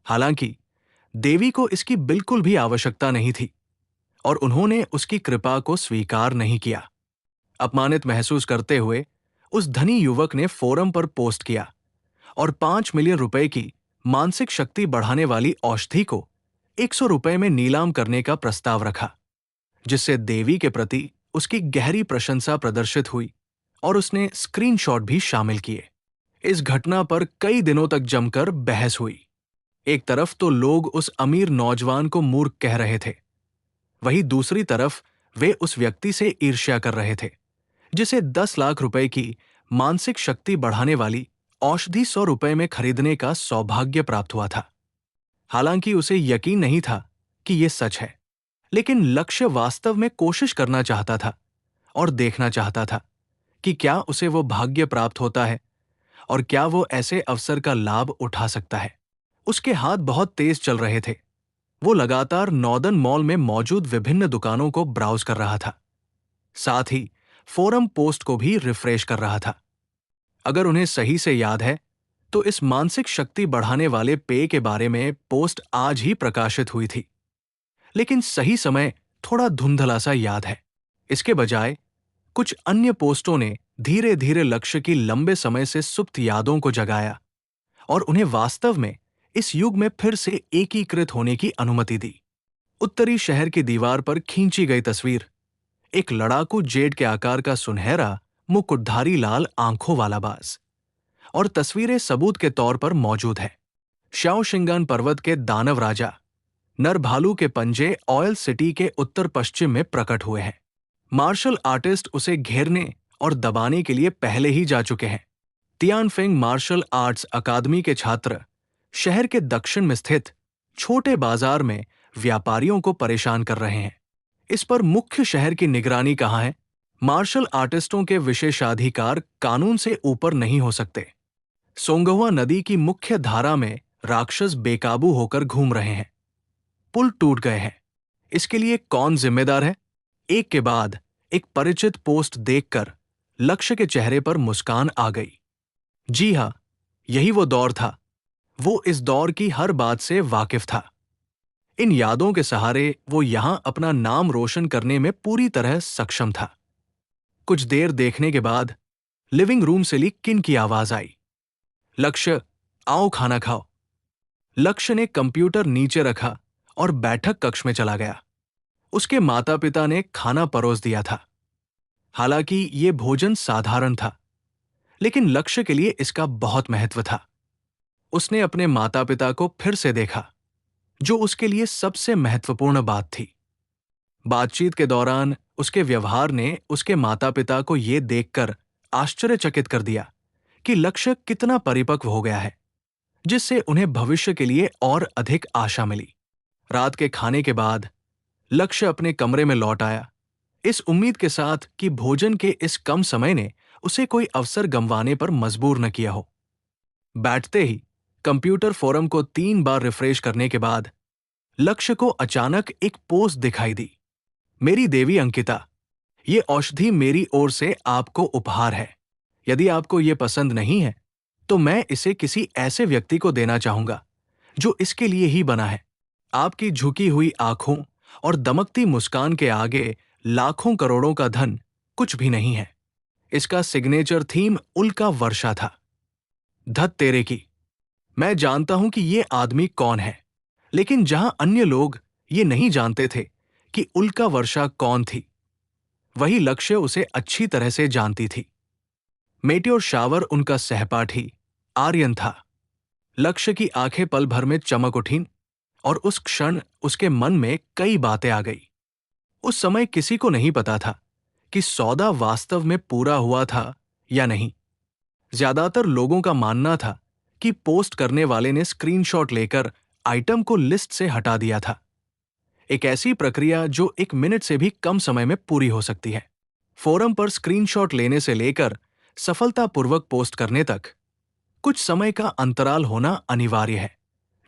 हालांकि देवी को इसकी बिल्कुल भी आवश्यकता नहीं थी और उन्होंने उसकी कृपा को स्वीकार नहीं किया। अपमानित महसूस करते हुए उस धनी युवक ने फोरम पर पोस्ट किया और 5 मिलियन रुपए की मानसिक शक्ति बढ़ाने वाली औषधि को 100 रुपए में नीलाम करने का प्रस्ताव रखा, जिससे देवी के प्रति उसकी गहरी प्रशंसा प्रदर्शित हुई और उसने स्क्रीनशॉट भी शामिल किए। इस घटना पर कई दिनों तक जमकर बहस हुई। एक तरफ तो लोग उस अमीर नौजवान को मूर्ख कह रहे थे, वहीं दूसरी तरफ वे उस व्यक्ति से ईर्ष्या कर रहे थे जिसे 10 लाख रुपए की मानसिक शक्ति बढ़ाने वाली औषधि 100 रुपए में खरीदने का सौभाग्य प्राप्त हुआ था। हालांकि उसे यकीन नहीं था कि यह सच है, लेकिन लक्ष्य वास्तव में कोशिश करना चाहता था और देखना चाहता था कि क्या उसे वो भाग्य प्राप्त होता है और क्या वो ऐसे अवसर का लाभ उठा सकता है। उसके हाथ बहुत तेज चल रहे थे। वो लगातार नॉर्दर्न मॉल में मौजूद विभिन्न दुकानों को ब्राउज कर रहा था, साथ ही फोरम पोस्ट को भी रिफ्रेश कर रहा था। अगर उन्हें सही से याद है तो इस मानसिक शक्ति बढ़ाने वाले पेय के बारे में पोस्ट आज ही प्रकाशित हुई थी, लेकिन सही समय थोड़ा धुंधला सा याद है। इसके बजाय कुछ अन्य पोस्टों ने धीरे धीरे लक्ष्य की लंबे समय से सुप्त यादों को जगाया और उन्हें वास्तव में इस युग में फिर से एकीकृत होने की अनुमति दी। उत्तरी शहर की दीवार पर खींची गई तस्वीर, एक लड़ाकू जेड के आकार का सुनहरा मुकुटधारी लाल आंखों वाला बाज, और तस्वीरें सबूत के तौर पर मौजूद है। शाओशिंगान पर्वत के दानव राजा नर भालू के पंजे ऑयल सिटी के उत्तर पश्चिम में प्रकट हुए हैं। मार्शल आर्टिस्ट उसे घेरने और दबाने के लिए पहले ही जा चुके हैं। तियानफेंग मार्शल आर्ट्स अकादमी के छात्र शहर के दक्षिण में स्थित छोटे बाजार में व्यापारियों को परेशान कर रहे हैं। इस पर मुख्य शहर की निगरानी कहाँ है? मार्शल आर्टिस्टों के विशेषाधिकार कानून से ऊपर नहीं हो सकते। सोंगहुआ नदी की मुख्य धारा में राक्षस बेकाबू होकर घूम रहे हैं। पुल टूट गए हैं। इसके लिए कौन जिम्मेदार है? एक के बाद एक परिचित पोस्ट देखकर लक्ष्य के चेहरे पर मुस्कान आ गई। जी हां, यही वो दौर था। वो इस दौर की हर बात से वाकिफ था। इन यादों के सहारे वो यहां अपना नाम रोशन करने में पूरी तरह सक्षम था। कुछ देर देखने के बाद लिविंग रूम से ली किन की आवाज आई। लक्ष्य, आओ खाना खाओ। लक्ष्य ने कंप्यूटर नीचे रखा और बैठक कक्ष में चला गया। उसके माता पिता ने खाना परोस दिया था। हालांकि ये भोजन साधारण था, लेकिन लक्ष्य के लिए इसका बहुत महत्व था। उसने अपने माता पिता को फिर से देखा, जो उसके लिए सबसे महत्वपूर्ण बात थी। बातचीत के दौरान उसके व्यवहार ने उसके माता पिता को यह देखकर आश्चर्यचकित कर दिया कि लक्ष्य कितना परिपक्व हो गया है, जिससे उन्हें भविष्य के लिए और अधिक आशा मिली। रात के खाने के बाद लक्ष्य अपने कमरे में लौट आया, इस उम्मीद के साथ कि भोजन के इस कम समय ने उसे कोई अवसर गंवाने पर मजबूर न किया हो। बैठते ही कंप्यूटर फोरम को 3 बार रिफ्रेश करने के बाद लक्ष्य को अचानक एक पोस्ट दिखाई दी। मेरी देवी अंकिता, ये औषधि मेरी ओर से आपको उपहार है। यदि आपको ये पसंद नहीं है, तो मैं इसे किसी ऐसे व्यक्ति को देना चाहूंगा जो इसके लिए ही बना है। आपकी झुकी हुई आंखों और दमकती मुस्कान के आगे लाखों करोड़ों का धन कुछ भी नहीं है। इसका सिग्नेचर थीम उल्का वर्षा था। धत तेरे की, मैं जानता हूं कि ये आदमी कौन है, लेकिन जहां अन्य लोग ये नहीं जानते थे कि उल्का वर्षा कौन थी, वही लक्ष्य उसे अच्छी तरह से जानती थी। मेटियोर शावर उनका सहपाठी आर्यन था। लक्ष्य की आंखें पल भर में चमक उठीं और उस क्षण उसके मन में कई बातें आ गई। उस समय किसी को नहीं पता था कि सौदा वास्तव में पूरा हुआ था या नहीं। ज्यादातर लोगों का मानना था कि पोस्ट करने वाले ने स्क्रीनशॉट लेकर आइटम को लिस्ट से हटा दिया था, एक ऐसी प्रक्रिया जो 1 मिनट से भी कम समय में पूरी हो सकती है। फोरम पर स्क्रीनशॉट लेने से लेकर सफलतापूर्वक पोस्ट करने तक कुछ समय का अंतराल होना अनिवार्य है,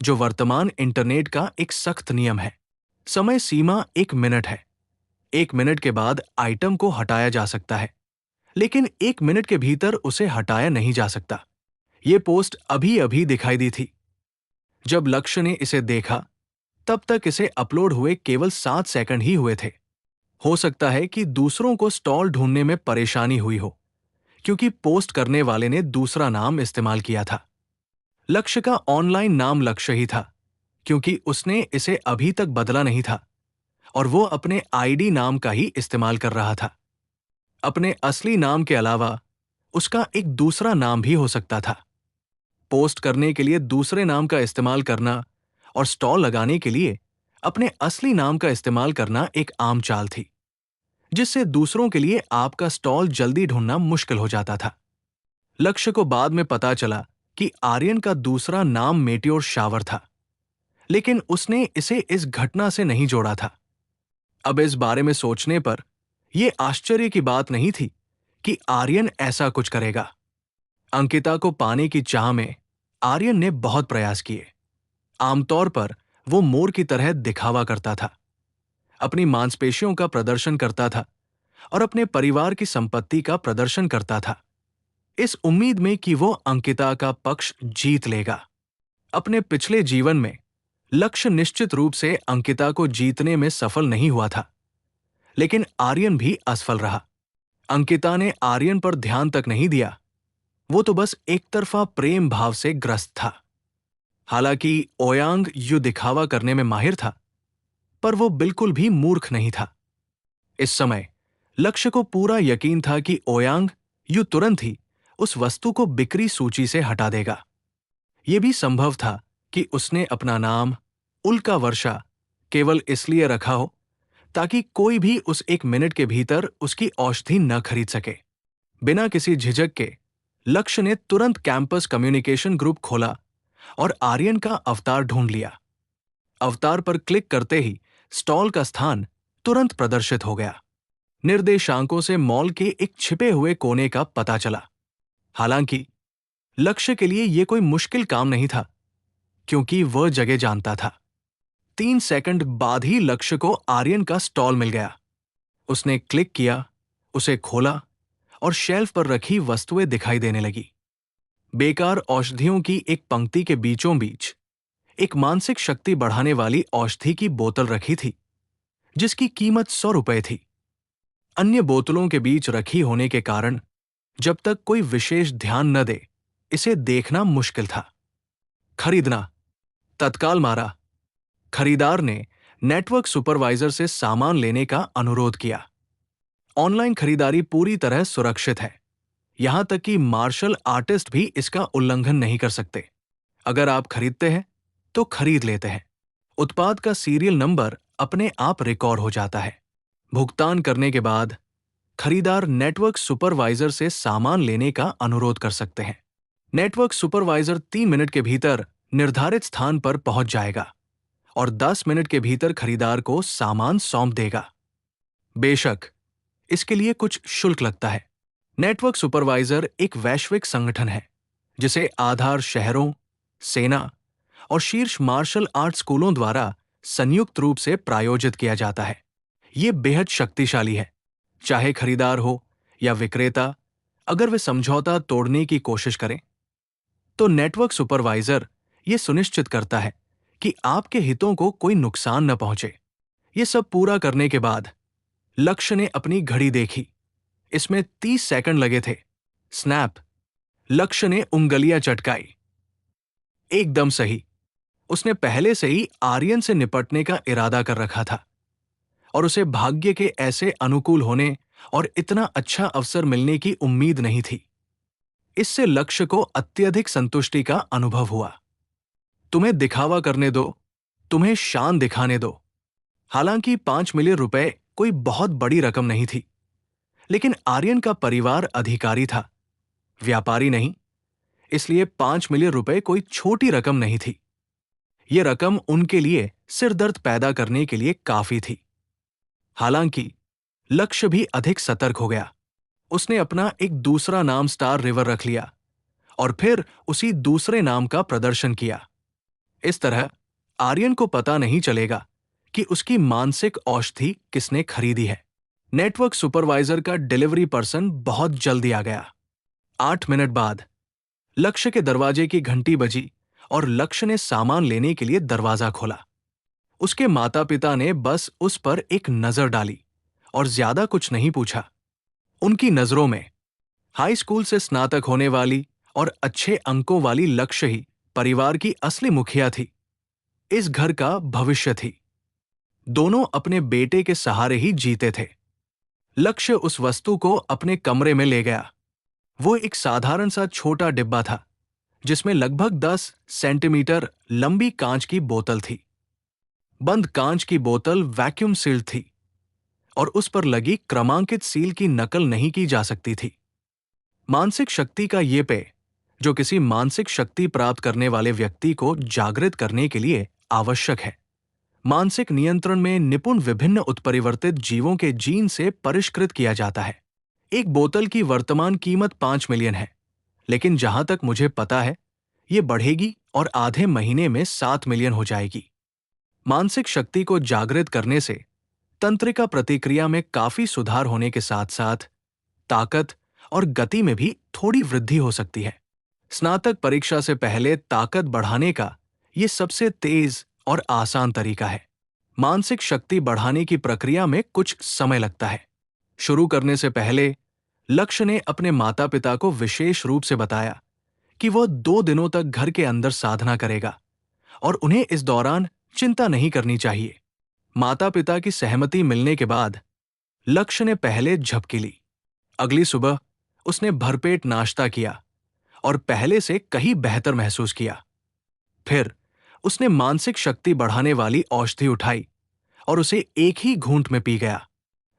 जो वर्तमान इंटरनेट का एक सख्त नियम है। समय सीमा 1 मिनट है। 1 मिनट के बाद आइटम को हटाया जा सकता है, लेकिन 1 मिनट के भीतर उसे हटाया नहीं जा सकता। ये पोस्ट अभी अभी दिखाई दी थी। जब लक्ष्य ने इसे देखा, तब तक इसे अपलोड हुए केवल 7 सेकंड ही हुए थे। हो सकता है कि दूसरों को स्टॉल ढूंढने में परेशानी हुई हो, क्योंकि पोस्ट करने वाले ने दूसरा नाम इस्तेमाल किया था। लक्ष्य का ऑनलाइन नाम लक्ष्य ही था, क्योंकि उसने इसे अभी तक बदला नहीं था और वो अपने आईडी नाम का ही इस्तेमाल कर रहा था। अपने असली नाम के अलावा उसका एक दूसरा नाम भी हो सकता था। पोस्ट करने के लिए दूसरे नाम का इस्तेमाल करना और स्टॉल लगाने के लिए अपने असली नाम का इस्तेमाल करना एक आम चाल थी, जिससे दूसरों के लिए आपका स्टॉल जल्दी ढूंढना मुश्किल हो जाता था। लक्ष्य को बाद में पता चला कि आर्यन का दूसरा नाम मेटियोर शावर था, लेकिन उसने इसे इस घटना से नहीं जोड़ा था। अब इस बारे में सोचने पर यह आश्चर्य की बात नहीं थी कि आर्यन ऐसा कुछ करेगा। अंकिता को पाने की चाह में आर्यन ने बहुत प्रयास किए। आमतौर पर वो मोर की तरह दिखावा करता था, अपनी मांसपेशियों का प्रदर्शन करता था और अपने परिवार की संपत्ति का प्रदर्शन करता था। इस उम्मीद में कि वो अंकिता का पक्ष जीत लेगा। अपने पिछले जीवन में लक्ष्य निश्चित रूप से अंकिता को जीतने में सफल नहीं हुआ था, लेकिन आर्यन भी असफल रहा। अंकिता ने आर्यन पर ध्यान तक नहीं दिया, वो तो बस एकतरफा प्रेम भाव से ग्रस्त था। हालांकि ओयांग यू दिखावा करने में माहिर था, पर वो बिल्कुल भी मूर्ख नहीं था। इस समय लक्ष्य को पूरा यकीन था कि ओयांग यू तुरंत ही उस वस्तु को बिक्री सूची से हटा देगा। यह भी संभव था कि उसने अपना नाम उल्का वर्षा केवल इसलिए रखा हो ताकि कोई भी उस 1 मिनट के भीतर उसकी औषधि न खरीद सके। बिना किसी झिझक के लक्ष्य ने तुरंत कैंपस कम्युनिकेशन ग्रुप खोला और आर्यन का अवतार ढूंढ लिया। अवतार पर क्लिक करते ही स्टॉल का स्थान तुरंत प्रदर्शित हो गया। निर्देशांकों से मॉल के एक छिपे हुए कोने का पता चला। हालांकि लक्ष्य के लिए यह कोई मुश्किल काम नहीं था, क्योंकि वह जगह जानता था। 3 सेकंड बाद ही लक्ष्य को आर्यन का स्टॉल मिल गया। उसने क्लिक किया, उसे खोला और शेल्फ पर रखी वस्तुएं दिखाई देने लगी। बेकार औषधियों की एक पंक्ति के बीचों बीच एक मानसिक शक्ति बढ़ाने वाली औषधि की बोतल रखी थी, जिसकी कीमत 100 रुपए थी। अन्य बोतलों के बीच रखी होने के कारण जब तक कोई विशेष ध्यान न दे, इसे देखना मुश्किल था। खरीदना, तत्काल मारा। खरीदार ने नेटवर्क सुपरवाइजर से सामान लेने का अनुरोध किया। ऑनलाइन खरीदारी पूरी तरह सुरक्षित है, यहां तक कि मार्शल आर्टिस्ट भी इसका उल्लंघन नहीं कर सकते। अगर आप खरीदते हैं तो खरीद लेते हैं। उत्पाद का सीरियल नंबर अपने आप रिकॉर्ड हो जाता है। भुगतान करने के बाद खरीदार नेटवर्क सुपरवाइजर से सामान लेने का अनुरोध कर सकते हैं। नेटवर्क सुपरवाइजर 3 मिनट के भीतर निर्धारित स्थान पर पहुंच जाएगा और 10 मिनट के भीतर खरीदार को सामान सौंप देगा। बेशक इसके लिए कुछ शुल्क लगता है। नेटवर्क सुपरवाइजर एक वैश्विक संगठन है, जिसे आधार शहरों, सेना और शीर्ष मार्शल आर्ट स्कूलों द्वारा संयुक्त रूप से प्रायोजित किया जाता है। यह बेहद शक्तिशाली है। चाहे खरीदार हो या विक्रेता, अगर वे समझौता तोड़ने की कोशिश करें, तो नेटवर्क सुपरवाइजर यह सुनिश्चित करता है कि आपके हितों को कोई नुकसान न पहुंचे। यह सब पूरा करने के बाद लक्ष्य ने अपनी घड़ी देखी। इसमें 30 सेकंड लगे थे। स्नैप। लक्ष्य ने उंगलियां चटकाई। एकदम सही। उसने पहले से ही आर्यन से निपटने का इरादा कर रखा था और उसे भाग्य के ऐसे अनुकूल होने और इतना अच्छा अवसर मिलने की उम्मीद नहीं थी। इससे लक्ष्य को अत्यधिक संतुष्टि का अनुभव हुआ। तुम्हें दिखावा करने दो, तुम्हें शान दिखाने दो। हालांकि 5 मिलियन रुपए कोई बहुत बड़ी रकम नहीं थी, लेकिन आर्यन का परिवार अधिकारी था, व्यापारी नहीं। इसलिए 5 मिलियन रुपए कोई छोटी रकम नहीं थी। यह रकम उनके लिए सिरदर्द पैदा करने के लिए काफी थी। हालांकि लक्ष्य भी अधिक सतर्क हो गया। उसने अपना एक दूसरा नाम स्टार रिवर रख लिया और फिर उसी दूसरे नाम का प्रदर्शन किया। इस तरह आर्यन को पता नहीं चलेगा कि उसकी मानसिक औषधि किसने खरीदी है। नेटवर्क सुपरवाइजर का डिलीवरी पर्सन बहुत जल्दी आ गया। 8 मिनट बाद लक्ष्य के दरवाजे की घंटी बजी और लक्ष्य ने सामान लेने के लिए दरवाजा खोला। उसके माता पिता ने बस उस पर एक नजर डाली और ज्यादा कुछ नहीं पूछा। उनकी नजरों में हाई स्कूल से स्नातक होने वाली और अच्छे अंकों वाली लक्ष्य ही परिवार की असली मुखिया थी, इस घर का भविष्य थी। दोनों अपने बेटे के सहारे ही जीते थे। लक्ष्य उस वस्तु को अपने कमरे में ले गया। वो एक साधारण सा छोटा डिब्बा था, जिसमें लगभग 10 सेंटीमीटर लंबी कांच की बोतल थी। बंद कांच की बोतल वैक्यूम सील्ड थी और उस पर लगी क्रमांकित सील की नकल नहीं की जा सकती थी। मानसिक शक्ति का ये पेय, जो किसी मानसिक शक्ति प्राप्त करने वाले व्यक्ति को जागृत करने के लिए आवश्यक है, मानसिक नियंत्रण में निपुण विभिन्न उत्परिवर्तित जीवों के जीन से परिष्कृत किया जाता है। एक बोतल की वर्तमान कीमत 5 मिलियन है, लेकिन जहां तक मुझे पता है, ये बढ़ेगी और आधे महीने में 7 मिलियन हो जाएगी। मानसिक शक्ति को जागृत करने से तंत्रिका प्रतिक्रिया में काफी सुधार होने के साथ साथ ताकत और गति में भी थोड़ी वृद्धि हो सकती है। स्नातक परीक्षा से पहले ताकत बढ़ाने का ये सबसे तेज और आसान तरीका है। मानसिक शक्ति बढ़ाने की प्रक्रिया में कुछ समय लगता है। शुरू करने से पहले लक्ष्य ने अपने माता पिता को विशेष रूप से बताया कि वह 2 दिनों तक घर के अंदर साधना करेगा और उन्हें इस दौरान चिंता नहीं करनी चाहिए। माता पिता की सहमति मिलने के बाद लक्ष्य ने पहले झपकी ली। अगली सुबह उसने भरपेट नाश्ता किया और पहले से कहीं बेहतर महसूस किया। फिर उसने मानसिक शक्ति बढ़ाने वाली औषधि उठाई और उसे एक ही घूंट में पी गया।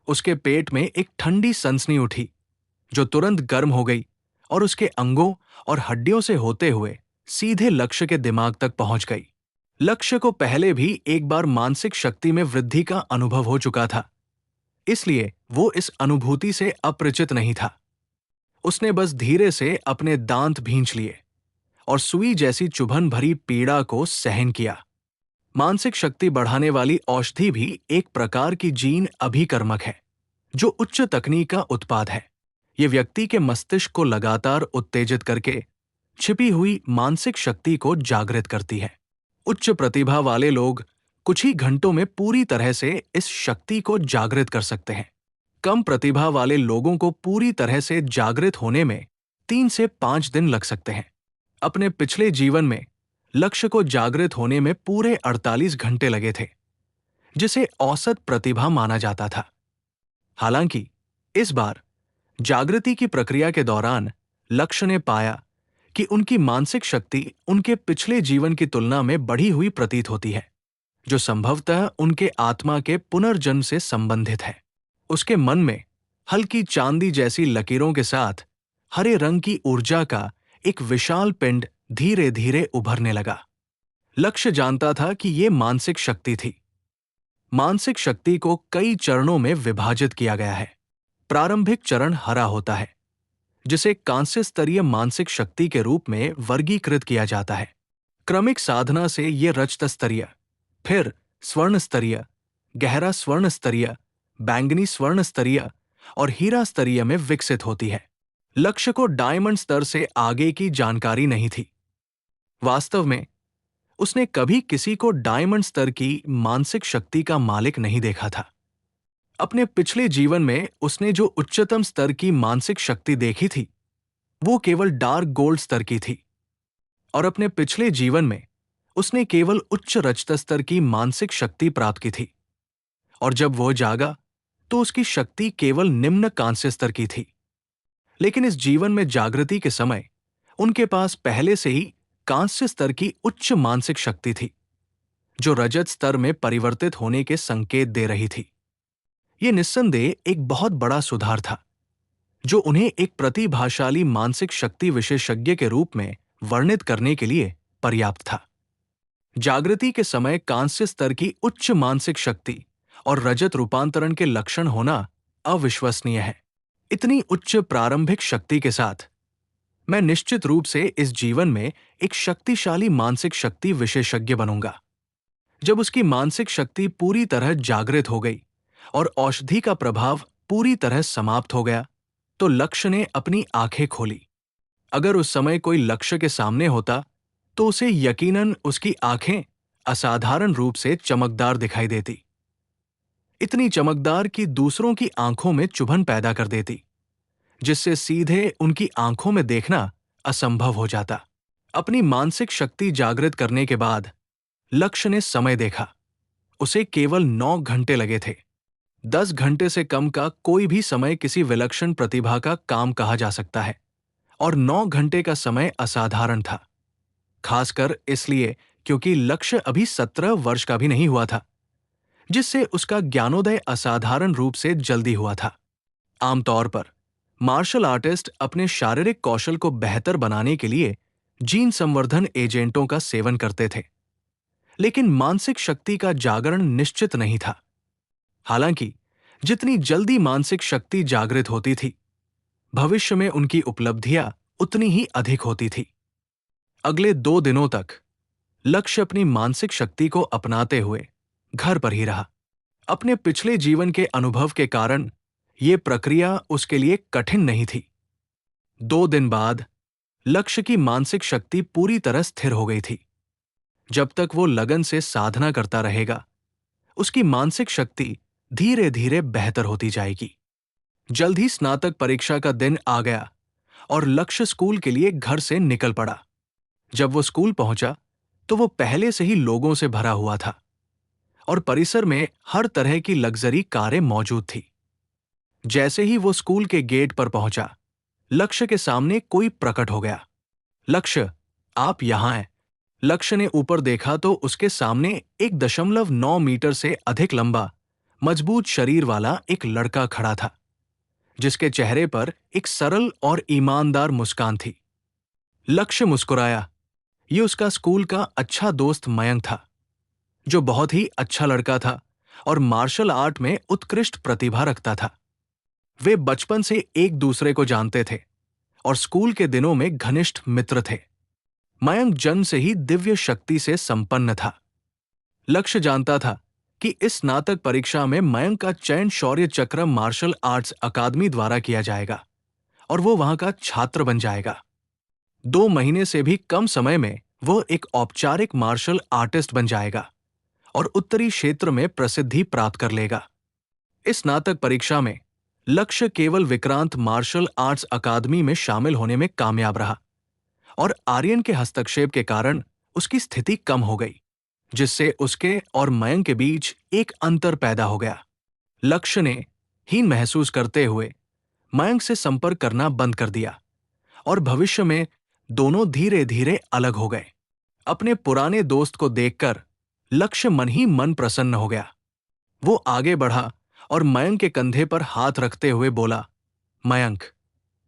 उसके पेट में एक ठंडी सनसनी उठी जो तुरंत गर्म हो गई और उसके अंगों और हड्डियों से होते हुए सीधे लक्ष्य के दिमाग तक पहुंच गई। लक्ष्य को पहले भी एक बार मानसिक शक्ति में वृद्धि का अनुभव हो चुका था, इसलिए वो इस अनुभूति से अपरिचित नहीं था। उसने बस धीरे से अपने दांत भींच लिए और सुई जैसी चुभन भरी पीड़ा को सहन किया। मानसिक शक्ति बढ़ाने वाली औषधि भी एक प्रकार की जीन अभिकर्मक है जो उच्च तकनीक का उत्पाद है। ये व्यक्ति के मस्तिष्क को लगातार उत्तेजित करके छिपी हुई मानसिक शक्ति को जागृत करती है। उच्च प्रतिभा वाले लोग कुछ ही घंटों में पूरी तरह से इस शक्ति को जागृत कर सकते हैं। कम प्रतिभा वाले लोगों को पूरी तरह से जागृत होने में 3 से 5 दिन लग सकते हैं। अपने पिछले जीवन में लक्ष्य को जागृत होने में पूरे 48 घंटे लगे थे, जिसे औसत प्रतिभा माना जाता था। हालांकि इस बार जागृति की प्रक्रिया के दौरान लक्ष्य ने पाया कि उनकी मानसिक शक्ति उनके पिछले जीवन की तुलना में बढ़ी हुई प्रतीत होती है, जो संभवतः उनके आत्मा के पुनर्जन्म से संबंधित है। उसके मन में हल्की चांदी जैसी लकीरों के साथ हरे रंग की ऊर्जा का एक विशाल पिंड धीरे धीरे उभरने लगा। लक्ष्य जानता था कि यह मानसिक शक्ति थी। मानसिक शक्ति को कई चरणों में विभाजित किया गया है। प्रारंभिक चरण हरा होता है, जिसे कांस्य स्तरीय मानसिक शक्ति के रूप में वर्गीकृत किया जाता है। क्रमिक साधना से यह रजत स्तरीय, फिर स्वर्ण स्तरीय, गहरा स्वर्ण स्तरीय, बैंगनी स्वर्ण स्तरीय और हीरा स्तरीय में विकसित होती है। लक्ष्य को डायमंड स्तर से आगे की जानकारी नहीं थी। वास्तव में उसने कभी किसी को डायमंड स्तर की मानसिक शक्ति का मालिक नहीं देखा था। अपने पिछले जीवन में उसने जो उच्चतम स्तर की मानसिक शक्ति देखी थी, वो केवल डार्क गोल्ड स्तर की थी, और अपने पिछले जीवन में उसने केवल उच्च रजत स्तर की मानसिक शक्ति प्राप्त की थी। और जब वो जागा तो उसकी शक्ति केवल निम्न कांस्य स्तर की थी। लेकिन इस जीवन में जागृति के समय उनके पास पहले से ही कांस्य स्तर की उच्च मानसिक शक्ति थी, जो रजत स्तर में परिवर्तित होने के संकेत दे रही थी। यह निस्संदेह एक बहुत बड़ा सुधार था, जो उन्हें एक प्रतिभाशाली मानसिक शक्ति विशेषज्ञ के रूप में वर्णित करने के लिए पर्याप्त था। जागृति के समय कांस्य स्तर की उच्च मानसिक शक्ति और रजत रूपांतरण के लक्षण होना अविश्वसनीय है। इतनी उच्च प्रारंभिक शक्ति के साथ मैं निश्चित रूप से इस जीवन में एक शक्तिशाली मानसिक शक्ति विशेषज्ञ बनूंगा। जब उसकी मानसिक शक्ति पूरी तरह जागृत हो गई और औषधि का प्रभाव पूरी तरह समाप्त हो गया, तो लक्ष्य ने अपनी आंखें खोली। अगर उस समय कोई लक्ष्य के सामने होता तो उसे यकीनन उसकी आंखें असाधारण रूप से चमकदार दिखाई देती, इतनी चमकदार कि दूसरों की आंखों में चुभन पैदा कर देती, जिससे सीधे उनकी आंखों में देखना असंभव हो जाता। अपनी मानसिक शक्ति जागृत करने के बाद लक्ष्य ने समय देखा। उसे केवल 9 घंटे लगे थे। 10 घंटे से कम का कोई भी समय किसी विलक्षण प्रतिभा का काम कहा जा सकता है, और 9 घंटे का समय असाधारण था, खासकर इसलिए क्योंकि लक्ष्य अभी 17 वर्ष का भी नहीं हुआ था, जिससे उसका ज्ञानोदय असाधारण रूप से जल्दी हुआ था। आमतौर पर मार्शल आर्टिस्ट अपने शारीरिक कौशल को बेहतर बनाने के लिए जीन संवर्धन एजेंटों का सेवन करते थे, लेकिन मानसिक शक्ति का जागरण निश्चित नहीं था। हालांकि जितनी जल्दी मानसिक शक्ति जागृत होती थी, भविष्य में उनकी उपलब्धियां उतनी ही अधिक होती थी। अगले 2 दिनों तक लक्ष्य अपनी मानसिक शक्ति को अपनाते हुए घर पर ही रहा। अपने पिछले जीवन के अनुभव के कारण यह प्रक्रिया उसके लिए कठिन नहीं थी। 2 दिन बाद लक्ष्य की मानसिक शक्ति पूरी तरह स्थिर हो गई थी। जब तक वो लगन से साधना करता रहेगा, उसकी मानसिक शक्ति धीरे धीरे बेहतर होती जाएगी। जल्द ही स्नातक परीक्षा का दिन आ गया और लक्ष्य स्कूल के लिए घर से निकल पड़ा। जब वो स्कूल पहुंचा तो वो पहले से ही लोगों से भरा हुआ था और परिसर में हर तरह की लग्जरी कारें मौजूद थी। जैसे ही वो स्कूल के गेट पर पहुंचा, लक्ष्य के सामने कोई प्रकट हो गया। लक्ष्य, आप यहां हैं। लक्ष्य ने ऊपर देखा तो उसके सामने 1.9 मीटर से अधिक लंबा, मजबूत शरीर वाला एक लड़का खड़ा था, जिसके चेहरे पर एक सरल और ईमानदार मुस्कान थी। लक्ष्य मुस्कुराया। ये उसका स्कूल का अच्छा दोस्त मयंक था, जो बहुत ही अच्छा लड़का था और मार्शल आर्ट में उत्कृष्ट प्रतिभा रखता था। वे बचपन से एक दूसरे को जानते थे और स्कूल के दिनों में घनिष्ठ मित्र थे। मयंक जन्म से ही दिव्य शक्ति से संपन्न था। लक्ष्य जानता था कि इस स्नातक परीक्षा में मयंक का चयन शौर्य चक्र मार्शल आर्ट्स अकादमी द्वारा किया जाएगा और वो वहां का छात्र बन जाएगा। 2 महीने से भी कम समय में वो एक औपचारिक मार्शल आर्टिस्ट बन जाएगा और उत्तरी क्षेत्र में प्रसिद्धि प्राप्त कर लेगा। इस स्नातक परीक्षा में लक्ष्य केवल विक्रांत मार्शल आर्ट्स अकादमी में शामिल होने में कामयाब रहा और आर्यन के हस्तक्षेप के कारण उसकी स्थिति कम हो गई, जिससे उसके और मयंक के बीच एक अंतर पैदा हो गया। लक्ष्य ने हीन महसूस करते हुए मयंक से संपर्क करना बंद कर दिया और भविष्य में दोनों धीरे धीरे अलग हो गए। अपने पुराने दोस्त को देखकर लक्ष्य मन ही मन प्रसन्न हो गया। वो आगे बढ़ा और मयंक के कंधे पर हाथ रखते हुए बोला, मयंक,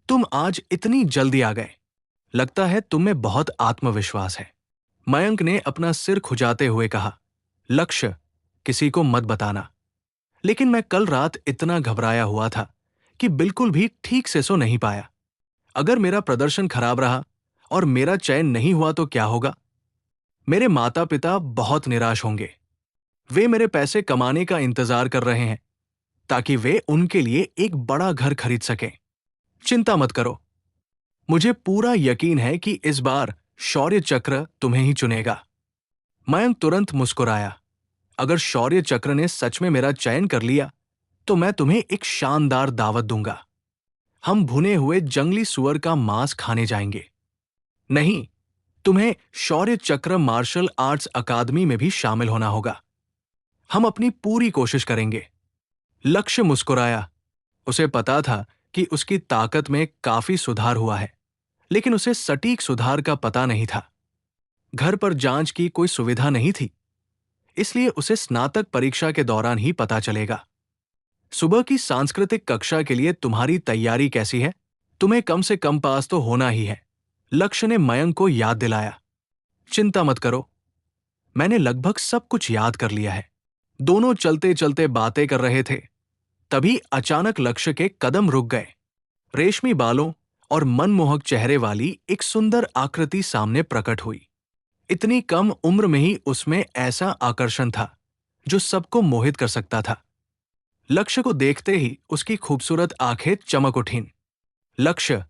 तुम आज इतनी जल्दी आ गए। लगता है तुम में बहुत आत्मविश्वास है। मयंक ने अपना सिर खुजाते हुए कहा, लक्ष्य, किसी को मत बताना, लेकिन मैं कल रात इतना घबराया हुआ था कि बिल्कुल भी ठीक से सो नहीं पाया। अगर मेरा प्रदर्शन खराब रहा और मेरा चयन नहीं हुआ तो क्या होगा? मेरे माता पिता बहुत निराश होंगे। वे मेरे पैसे कमाने का इंतजार कर रहे हैं ताकि वे उनके लिए एक बड़ा घर खरीद सकें। चिंता मत करो, मुझे पूरा यकीन है कि इस बार शौर्य चक्र तुम्हें ही चुनेगा। मयंक तुरंत मुस्कुराया। अगर शौर्य चक्र ने सच में मेरा चयन कर लिया तो मैं तुम्हें एक शानदार दावत दूंगा। हम भुने हुए जंगली सुअर का मांस खाने जाएंगे। नहीं, तुम्हें शौर्य चक्र मार्शल आर्ट्स अकादमी में भी शामिल होना होगा। हम अपनी पूरी कोशिश करेंगे। लक्ष्य मुस्कुराया। उसे पता था कि उसकी ताकत में काफी सुधार हुआ है, लेकिन उसे सटीक सुधार का पता नहीं था। घर पर जांच की कोई सुविधा नहीं थी, इसलिए उसे स्नातक परीक्षा के दौरान ही पता चलेगा। सुबह की सांस्कृतिक कक्षा के लिए तुम्हारी तैयारी कैसी है? तुम्हें कम से कम पास तो होना ही है, लक्ष्य ने मयंक को याद दिलाया। चिंता मत करो, मैंने लगभग सब कुछ याद कर लिया है। दोनों चलते चलते बातें कर रहे थे, तभी अचानक लक्ष्य के कदम रुक गए। रेशमी बालों और मनमोहक चेहरे वाली एक सुंदर आकृति सामने प्रकट हुई। इतनी कम उम्र में ही उसमें ऐसा आकर्षण था जो सबको मोहित कर सकता था। लक्ष्य को देखते ही उसकी खूबसूरत आंखें चमक उठीं। लक्ष्य,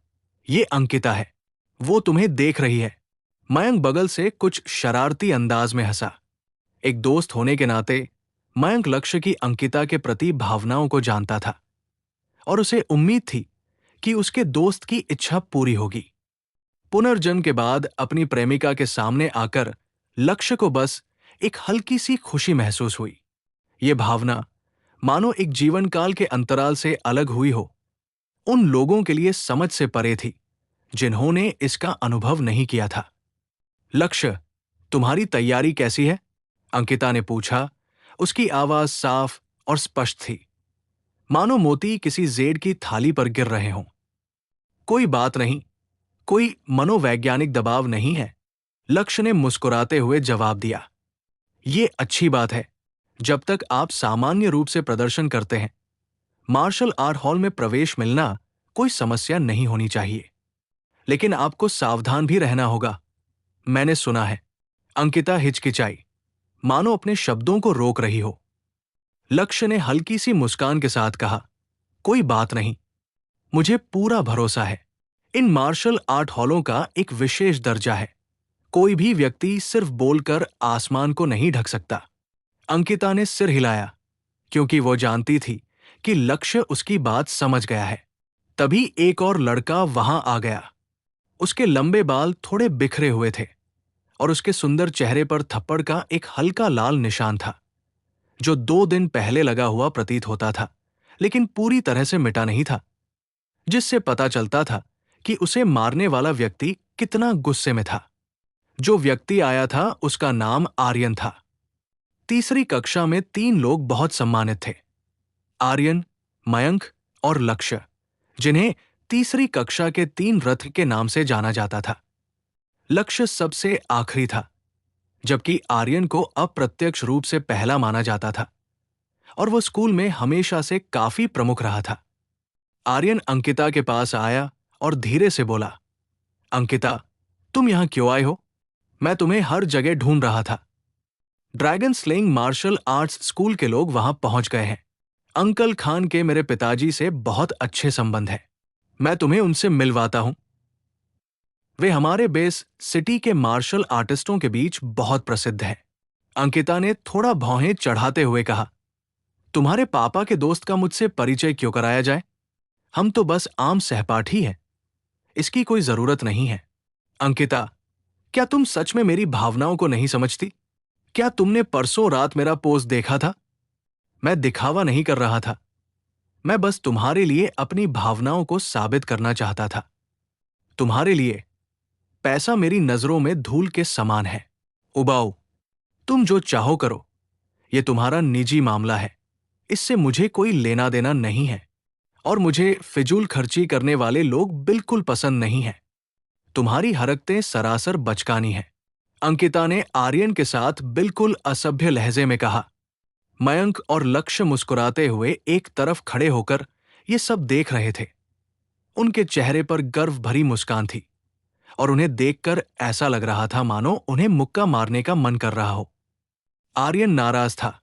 ये अंकिता है, वो तुम्हें देख रही है। मयंक बगल से कुछ शरारती अंदाज में हंसा। एक दोस्त होने के नाते मयंक लक्ष्य की अंकिता के प्रति भावनाओं को जानता था और उसे उम्मीद थी कि उसके दोस्त की इच्छा पूरी होगी। पुनर्जन्म के बाद अपनी प्रेमिका के सामने आकर लक्ष्य को बस एक हल्की सी खुशी महसूस हुई। ये भावना मानो एक जीवन काल के अंतराल से अलग हुई हो, उन लोगों के लिए समझ से परे थी जिन्होंने इसका अनुभव नहीं किया था। लक्ष्य, तुम्हारी तैयारी कैसी है? अंकिता ने पूछा। उसकी आवाज साफ और स्पष्ट थी, मानो मोती किसी जेड की थाली पर गिर रहे हों। कोई बात नहीं, कोई मनोवैज्ञानिक दबाव नहीं है, लक्ष्य ने मुस्कुराते हुए जवाब दिया। ये अच्छी बात है, जब तक आप सामान्य रूप से प्रदर्शन करते हैं। मार्शल आर्ट हॉल में प्रवेश मिलना कोई समस्या नहीं होनी चाहिए, लेकिन आपको सावधान भी रहना होगा, मैंने सुना है। अंकिता हिचकिचाई, मानो अपने शब्दों को रोक रही हो। लक्ष्य ने हल्की सी मुस्कान के साथ कहा, कोई बात नहीं, मुझे पूरा भरोसा है, इन मार्शल आर्ट हॉलों का एक विशेष दर्जा है। कोई भी व्यक्ति सिर्फ बोलकर आसमान को नहीं ढक सकता। अंकिता ने सिर हिलाया, क्योंकि वो जानती थी कि लक्ष्य उसकी बात समझ गया है। तभी एक और लड़का वहां आ गया। उसके लंबे बाल थोड़े बिखरे हुए थे और उसके सुंदर चेहरे पर थप्पड़ का एक हल्का लाल निशान था, जो 2 दिन पहले लगा हुआ प्रतीत होता था, लेकिन पूरी तरह से मिटा नहीं था, जिससे पता चलता था कि उसे मारने वाला व्यक्ति कितना गुस्से में था। जो व्यक्ति आया था उसका नाम आर्यन था। तीसरी कक्षा में 3 लोग बहुत सम्मानित थे, आर्यन, मयंक और लक्ष्य, जिन्हें तीसरी कक्षा के 3 रथ के नाम से जाना जाता था। लक्ष्य सबसे आखिरी था, जबकि आर्यन को अप्रत्यक्ष रूप से पहला माना जाता था और वो स्कूल में हमेशा से काफी प्रमुख रहा था। आर्यन अंकिता के पास आया और धीरे से बोला, अंकिता, तुम यहां क्यों आए हो? मैं तुम्हें हर जगह ढूंढ रहा था। Dragon slaying martial arts school के लोग वहां पहुंच गए हैं। अंकल खान के मेरे पिताजी से बहुत अच्छे संबंध हैं। मैं तुम्हें उनसे मिलवाता हूं। वे हमारे बेस सिटी के मार्शल आर्टिस्टों के बीच बहुत प्रसिद्ध हैं। अंकिता ने थोड़ा भौहें चढ़ाते हुए कहा, तुम्हारे पापा के दोस्त का मुझसे परिचय क्यों कराया जाए? हम तो बस आम सहपाठी हैं। इसकी कोई जरूरत नहीं है। अंकिता, क्या तुम सच में मेरी भावनाओं को नहीं समझती? क्या तुमने परसों रात मेरा पोस्ट देखा था? मैं दिखावा नहीं कर रहा था। मैं बस तुम्हारे लिए अपनी भावनाओं को साबित करना चाहता था। तुम्हारे लिए पैसा मेरी नजरों में धूल के समान है। उबाऊ, तुम जो चाहो करो। यह तुम्हारा निजी मामला है। इससे मुझे कोई लेना देना नहीं है और मुझे फिजूल खर्ची करने वाले लोग बिल्कुल पसंद नहीं हैं। तुम्हारी हरकतें सरासर बचकानी हैं। अंकिता ने आर्यन के साथ बिल्कुल असभ्य लहजे में कहा। मयंक और लक्ष्य मुस्कुराते हुए एक तरफ खड़े होकर ये सब देख रहे थे। उनके चेहरे पर गर्व भरी मुस्कान थी और उन्हें देखकर ऐसा लग रहा था मानो उन्हें मुक्का मारने का मन कर रहा हो। आर्यन नाराज था,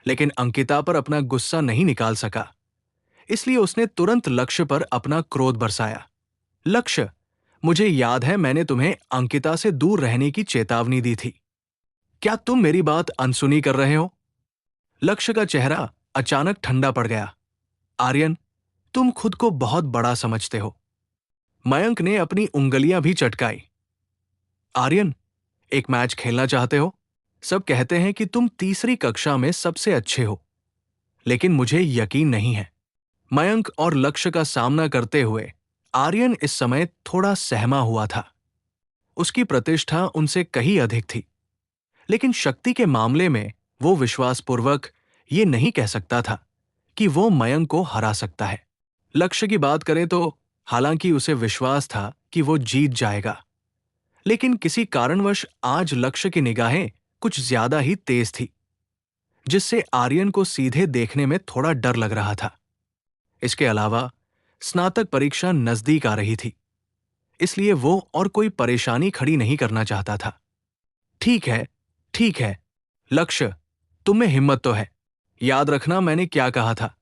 लेकिन अंकिता पर अपना गुस्सा नहीं निकाल सका, इसलिए उसने तुरंत लक्ष्य पर अपना क्रोध बरसाया। लक्ष्य, मुझे याद है मैंने तुम्हें अंकिता से दूर रहने की चेतावनी दी थी। क्या तुम मेरी बात अनसुनी कर रहे हो? लक्ष्य का चेहरा अचानक ठंडा पड़ गया। आर्यन, तुम खुद को बहुत बड़ा समझते हो। मयंक ने अपनी उंगलियां भी चटकाई। आर्यन, एक मैच खेलना चाहते हो? सब कहते हैं कि तुम तीसरी कक्षा में सबसे अच्छे हो, लेकिन मुझे यकीन नहीं है। मयंक और लक्ष्य का सामना करते हुए आर्यन इस समय थोड़ा सहमा हुआ था। उसकी प्रतिष्ठा उनसे कहीं अधिक थी, लेकिन शक्ति के मामले में वो विश्वासपूर्वक ये नहीं कह सकता था कि वो मयंक को हरा सकता है। लक्ष्य की बात करें तो हालांकि उसे विश्वास था कि वो जीत जाएगा, लेकिन किसी कारणवश आज लक्ष्य की निगाहें कुछ ज्यादा ही तेज थी, जिससे आर्यन को सीधे देखने में थोड़ा डर लग रहा था। इसके अलावा स्नातक परीक्षा नजदीक आ रही थी, इसलिए वो और कोई परेशानी खड़ी नहीं करना चाहता था। ठीक है, ठीक है, लक्ष्य, तुम में हिम्मत तो है। याद रखना मैंने क्या कहा था।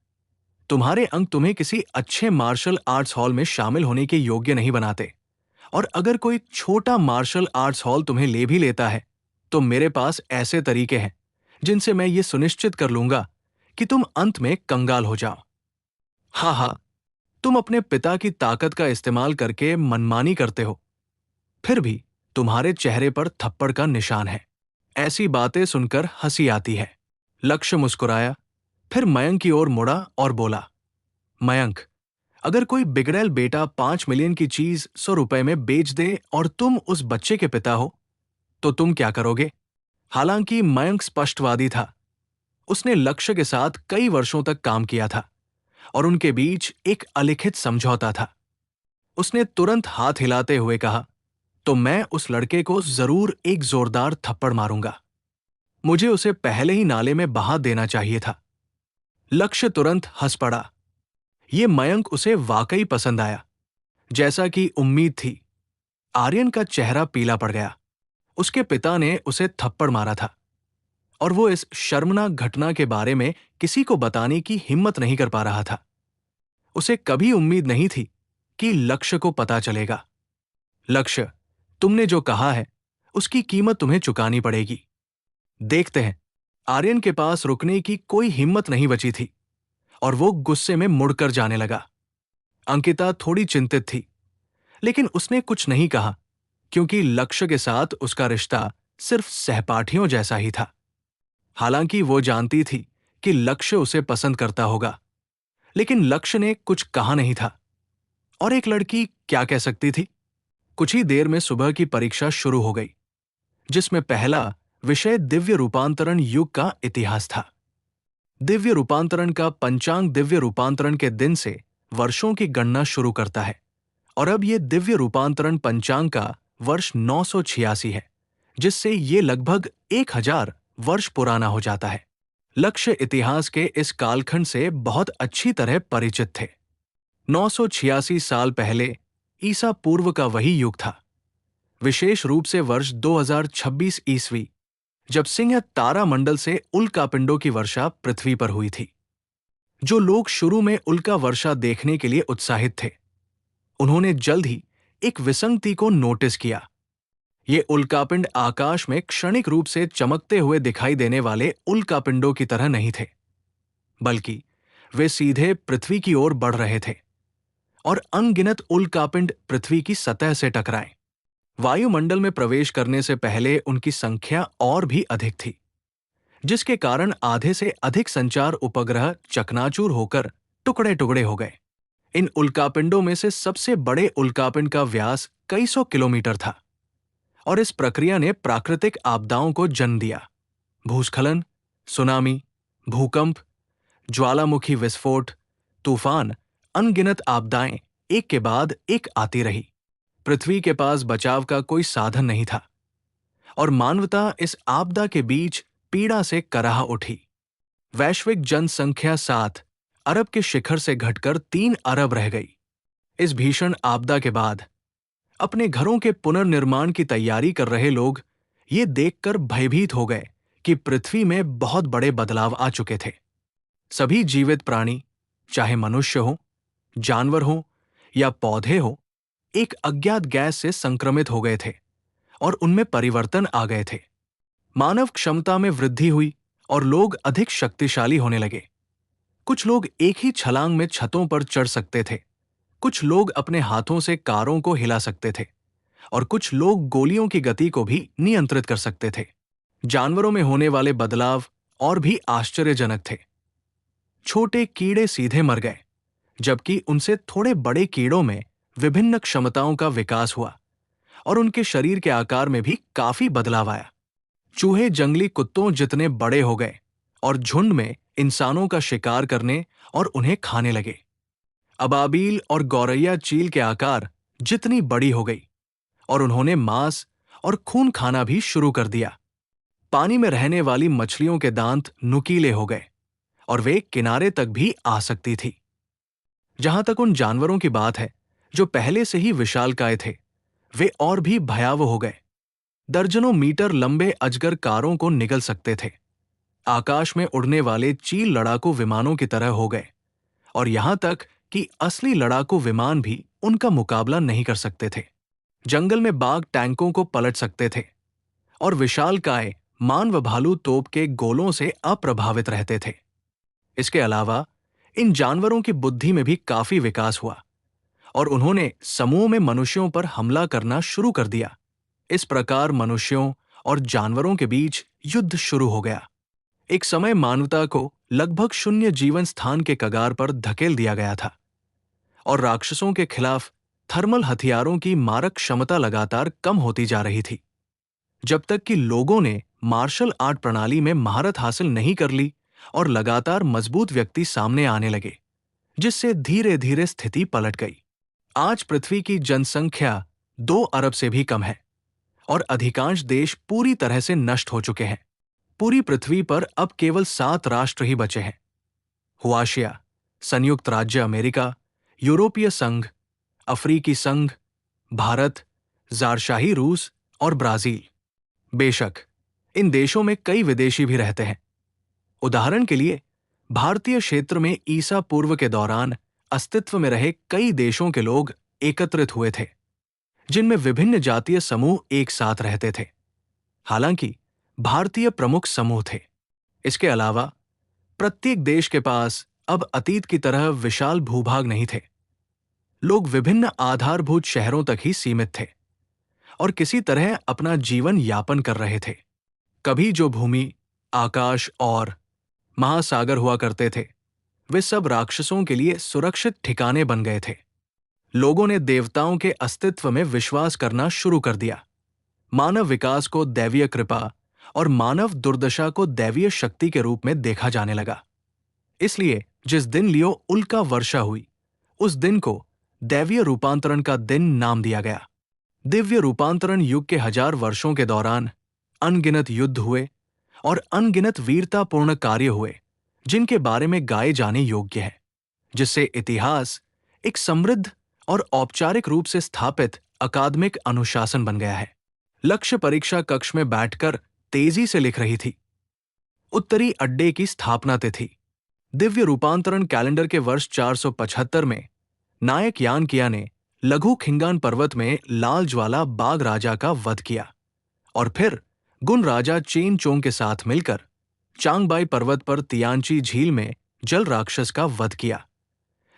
तुम्हारे अंक तुम्हें किसी अच्छे मार्शल आर्ट्स हॉल में शामिल होने के योग्य नहीं बनाते, और अगर कोई छोटा मार्शल आर्ट्स हॉल तुम्हें ले भी लेता है, तो मेरे पास ऐसे तरीके हैं जिनसे मैं ये सुनिश्चित कर लूंगा कि तुम अंत में कंगाल हो जाओ। हाँ हाँ, तुम अपने पिता की ताकत का इस्तेमाल करके मनमानी करते हो, फिर भी तुम्हारे चेहरे पर थप्पड़ का निशान है। ऐसी बातें सुनकर हंसी आती है। लक्ष्य मुस्कुराया, फिर मयंक की ओर मुड़ा और बोला, मयंक, अगर कोई बिगड़ैल बेटा 5 मिलियन की चीज 100 रुपए में बेच दे और तुम उस बच्चे के पिता हो, तो तुम क्या करोगे? हालांकि मयंक स्पष्टवादी था। उसने लक्ष्य के साथ कई वर्षों तक काम किया था और उनके बीच एक अलिखित समझौता था। उसने तुरंत हाथ हिलाते हुए कहा, तो मैं उस लड़के को जरूर एक जोरदार थप्पड़ मारूंगा। मुझे उसे पहले ही नाले में बहा देना चाहिए था। लक्ष्य तुरंत हंस पड़ा। ये मयंक उसे वाकई पसंद आया, जैसा कि उम्मीद थी। आर्यन का चेहरा पीला पड़ गया। उसके पिता ने उसे थप्पड़ मारा था और वो इस शर्मनाक घटना के बारे में किसी को बताने की हिम्मत नहीं कर पा रहा था। उसे कभी उम्मीद नहीं थी कि लक्ष्य को पता चलेगा। लक्ष्य, तुमने जो कहा है उसकी कीमत तुम्हें चुकानी पड़ेगी। देखते हैं। आर्यन के पास रुकने की कोई हिम्मत नहीं बची थी और वो गुस्से में मुड़कर जाने लगा। अंकिता थोड़ी चिंतित थी, लेकिन उसने कुछ नहीं कहा क्योंकि लक्ष्य के साथ उसका रिश्ता सिर्फ सहपाठियों जैसा ही था। हालांकि वो जानती थी कि लक्ष्य उसे पसंद करता होगा, लेकिन लक्ष्य ने कुछ कहा नहीं था। और एक लड़की क्या कह सकती थी? कुछ ही देर में सुबह की परीक्षा शुरू हो गई, जिसमें पहला विषय दिव्य रूपांतरण युग का इतिहास था। दिव्य रूपांतरण का पंचांग दिव्य रूपांतरण के दिन से वर्षों की गणना शुरू करता है, और अब ये दिव्य रूपांतरण पंचांग का वर्ष 986 है, जिससे ये लगभग 1000 वर्ष पुराना हो जाता है। लक्ष्य इतिहास के इस कालखंड से बहुत अच्छी तरह परिचित थे। 986 साल पहले ईसा पूर्व का वही युग था, विशेष रूप से वर्ष 2026 ईस्वी, जब सिंह तारा मंडल से उल्कापिंडों की वर्षा पृथ्वी पर हुई थी। जो लोग शुरू में उल्का वर्षा देखने के लिए उत्साहित थे, उन्होंने जल्द ही एक विसंगति को नोटिस किया। ये उल्कापिंड आकाश में क्षणिक रूप से चमकते हुए दिखाई देने वाले उल्कापिंडों की तरह नहीं थे, बल्कि वे सीधे पृथ्वी की ओर बढ़ रहे थे और अनगिनत उल्कापिंड पृथ्वी की सतह से टकराए। वायुमंडल में प्रवेश करने से पहले उनकी संख्या और भी अधिक थी, जिसके कारण आधे से अधिक संचार उपग्रह चकनाचूर होकर टुकड़े टुकड़े हो गए। इन उल्कापिंडों में से सबसे बड़े उल्कापिंड का व्यास कई सौ किलोमीटर था, और इस प्रक्रिया ने प्राकृतिक आपदाओं को जन्म दिया। भूस्खलन, सुनामी, भूकंप, ज्वालामुखी विस्फोट, तूफान, अनगिनत आपदाएं एक के बाद एक आती रही। पृथ्वी के पास बचाव का कोई साधन नहीं था, और मानवता इस आपदा के बीच पीड़ा से कराह उठी। वैश्विक जनसंख्या 7 अरब के शिखर से घटकर 3 अरब रह गई। इस भीषण आपदा के बाद अपने घरों के पुनर्निर्माण की तैयारी कर रहे लोग ये देखकर भयभीत हो गए कि पृथ्वी में बहुत बड़े बदलाव आ चुके थे। सभी जीवित प्राणी, चाहे मनुष्य हो, जानवर हो या पौधे हो, एक अज्ञात गैस से संक्रमित हो गए थे और उनमें परिवर्तन आ गए थे। मानव क्षमता में वृद्धि हुई और लोग अधिक शक्तिशाली होने लगे। कुछ लोग एक ही छलांग में छतों पर चढ़ सकते थे, कुछ लोग अपने हाथों से कारों को हिला सकते थे, और कुछ लोग गोलियों की गति को भी नियंत्रित कर सकते थे। जानवरों में होने वाले बदलाव और भी आश्चर्यजनक थे। छोटे कीड़े सीधे मर गए, जबकि उनसे थोड़े बड़े कीड़ों में विभिन्न क्षमताओं का विकास हुआ और उनके शरीर के आकार में भी काफी बदलाव आया। चूहे जंगली कुत्तों जितने बड़े हो गए और झुंड में इंसानों का शिकार करने और उन्हें खाने लगे। अबाबील और गौरैया चील के आकार जितनी बड़ी हो गई और उन्होंने मांस और खून खाना भी शुरू कर दिया। पानी में रहने वाली मछलियों के दांत नुकीले हो गए और वे किनारे तक भी आ सकती थी। जहां तक उन जानवरों की बात है जो पहले से ही विशालकाय थे, वे और भी भयावह हो गए। दर्जनों मीटर लंबे अजगर कारों को निगल सकते थे। आकाश में उड़ने वाले चील लड़ाकू विमानों की तरह हो गए, और यहां तक कि असली लड़ाकू विमान भी उनका मुकाबला नहीं कर सकते थे। जंगल में बाघ टैंकों को पलट सकते थे, और विशालकाय मान व भालू तोप के गोलों से अप्रभावित रहते थे। इसके अलावा इन जानवरों की बुद्धि में भी काफी विकास हुआ और उन्होंने समूह में मनुष्यों पर हमला करना शुरू कर दिया। इस प्रकार मनुष्यों और जानवरों के बीच युद्ध शुरू हो गया। एक समय मानवता को लगभग शून्य जीवन स्थान के कगार पर धकेल दिया गया था, और राक्षसों के खिलाफ थर्मल हथियारों की मारक क्षमता लगातार कम होती जा रही थी, जब तक कि लोगों ने मार्शल आर्ट प्रणाली में महारत हासिल नहीं कर ली और लगातार मजबूत व्यक्ति सामने आने लगे, जिससे धीरे धीरे स्थिति पलट गई। आज पृथ्वी की जनसंख्या 2 अरब से भी कम है और अधिकांश देश पूरी तरह से नष्ट हो चुके हैं। पूरी पृथ्वी पर अब केवल 7 राष्ट्र ही बचे हैं: हुआशिया, संयुक्त राज्य अमेरिका, यूरोपीय संघ, अफ्रीकी संघ, भारत, ज़ारशाही रूस और ब्राजील। बेशक इन देशों में कई विदेशी भी रहते हैं। उदाहरण के लिए, भारतीय क्षेत्र में ईसा पूर्व के दौरान अस्तित्व में रहे कई देशों के लोग एकत्रित हुए थे, जिनमें विभिन्न जातीय समूह एक साथ रहते थे। हालांकि भारतीय प्रमुख समूह थे। इसके अलावा प्रत्येक देश के पास अब अतीत की तरह विशाल भूभाग नहीं थे। लोग विभिन्न आधारभूत शहरों तक ही सीमित थे और किसी तरह अपना जीवन यापन कर रहे थे। कभी जो भूमि, आकाश और महासागर हुआ करते थे, वे सब राक्षसों के लिए सुरक्षित ठिकाने बन गए थे। लोगों ने देवताओं के अस्तित्व में विश्वास करना शुरू कर दिया। मानव विकास को दैवीय कृपा और मानव दुर्दशा को दैवीय शक्ति के रूप में देखा जाने लगा। इसलिए जिस दिन लियो उल्का वर्षा हुई, उस दिन को दैवीय रूपांतरण का दिन नाम दिया गया। दिव्य रूपांतरण युग के 1000 वर्षों के दौरान अनगिनत युद्ध हुए और अनगिनत वीरतापूर्ण कार्य हुए, जिनके बारे में गाए जाने योग्य है, जिससे इतिहास एक समृद्ध और औपचारिक रूप से स्थापित अकादमिक अनुशासन बन गया है। लक्ष्य परीक्षा कक्ष में बैठकर तेजी से लिख रही थी। उत्तरी अड्डे की स्थापना तिथि। दिव्य रूपांतरण कैलेंडर के वर्ष 475 में नायक यानकिया ने लघु खिंगान पर्वत में लाल ज्वाला बाघ राजा का वध किया और फिर गुन राजा चेन चोंग के साथ मिलकर चांगबाई पर्वत पर तियानची झील में जल राक्षस का वध किया,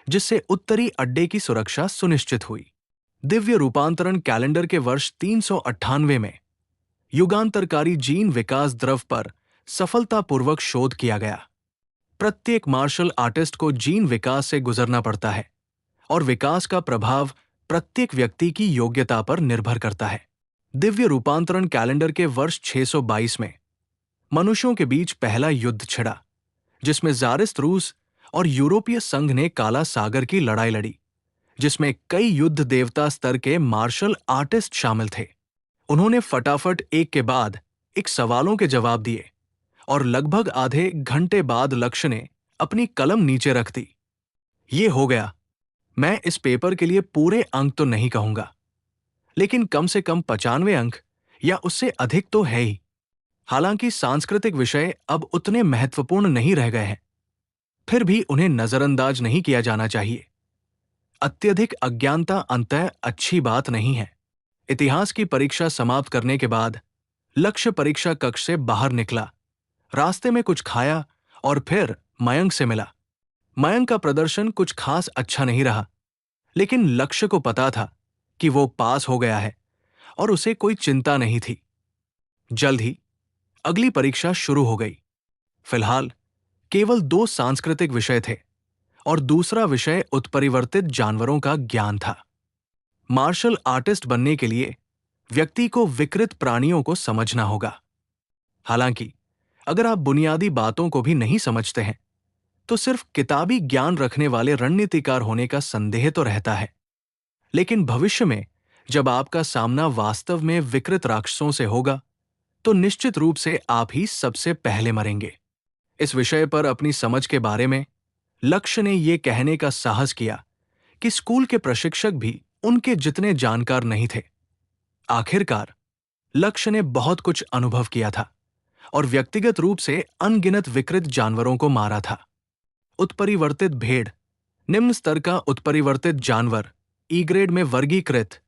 जिससे उत्तरी अड्डे की सुरक्षा सुनिश्चित हुई। दिव्य रूपांतरण कैलेंडर के वर्ष 398 में युगांतरकारी जीन विकास द्रव पर सफलतापूर्वक शोध किया गया। प्रत्येक मार्शल आर्टिस्ट को जीन विकास से गुजरना पड़ता है और विकास का प्रभाव प्रत्येक व्यक्ति की योग्यता पर निर्भर करता है। दिव्य रूपांतरण कैलेंडर के वर्ष 622 में मनुष्यों के बीच पहला युद्ध छिड़ा, जिसमें ज़ारिस्त रूस और यूरोपीय संघ ने काला सागर की लड़ाई लड़ी, जिसमें कई युद्ध देवता स्तर के मार्शल आर्टिस्ट शामिल थे। उन्होंने फटाफट एक के बाद एक सवालों के जवाब दिए और लगभग आधे घंटे बाद लक्ष्य ने अपनी कलम नीचे रख दी। ये हो गया। मैं इस पेपर के लिए पूरे अंक तो नहीं कहूंगा, लेकिन कम से कम 95 अंक या उससे अधिक तो है ही। हालांकि सांस्कृतिक विषय अब उतने महत्वपूर्ण नहीं रह गए हैं, फिर भी उन्हें नजरअंदाज नहीं किया जाना चाहिए। अत्यधिक अज्ञानता अंततः अच्छी बात नहीं है। इतिहास की परीक्षा समाप्त करने के बाद लक्ष्य परीक्षा कक्ष से बाहर निकला, रास्ते में कुछ खाया और फिर मयंक से मिला। मयंक का प्रदर्शन कुछ खास अच्छा नहीं रहा, लेकिन लक्ष्य को पता था कि वो पास हो गया है और उसे कोई चिंता नहीं थी। जल्द ही अगली परीक्षा शुरू हो गई। फिलहाल केवल 2 सांस्कृतिक विषय थे और दूसरा विषय उत्परिवर्तित जानवरों का ज्ञान था। मार्शल आर्टिस्ट बनने के लिए व्यक्ति को विकृत प्राणियों को समझना होगा। हालांकि अगर आप बुनियादी बातों को भी नहीं समझते हैं, तो सिर्फ किताबी ज्ञान रखने वाले रणनीतिकार होने का संदेह तो रहता है। लेकिन भविष्य में जब आपका सामना वास्तव में विकृत राक्षसों से होगा, तो निश्चित रूप से आप ही सबसे पहले मरेंगे। इस विषय पर अपनी समझ के बारे में लक्ष्य ने यह कहने का साहस किया कि स्कूल के प्रशिक्षक भी उनके जितने जानकार नहीं थे। आखिरकार लक्ष्य ने बहुत कुछ अनुभव किया था और व्यक्तिगत रूप से अनगिनत विकृत जानवरों को मारा था। उत्परिवर्तित भेड़, निम्न स्तर का उत्परिवर्तित जानवर, ई ग्रेड में वर्गीकृत,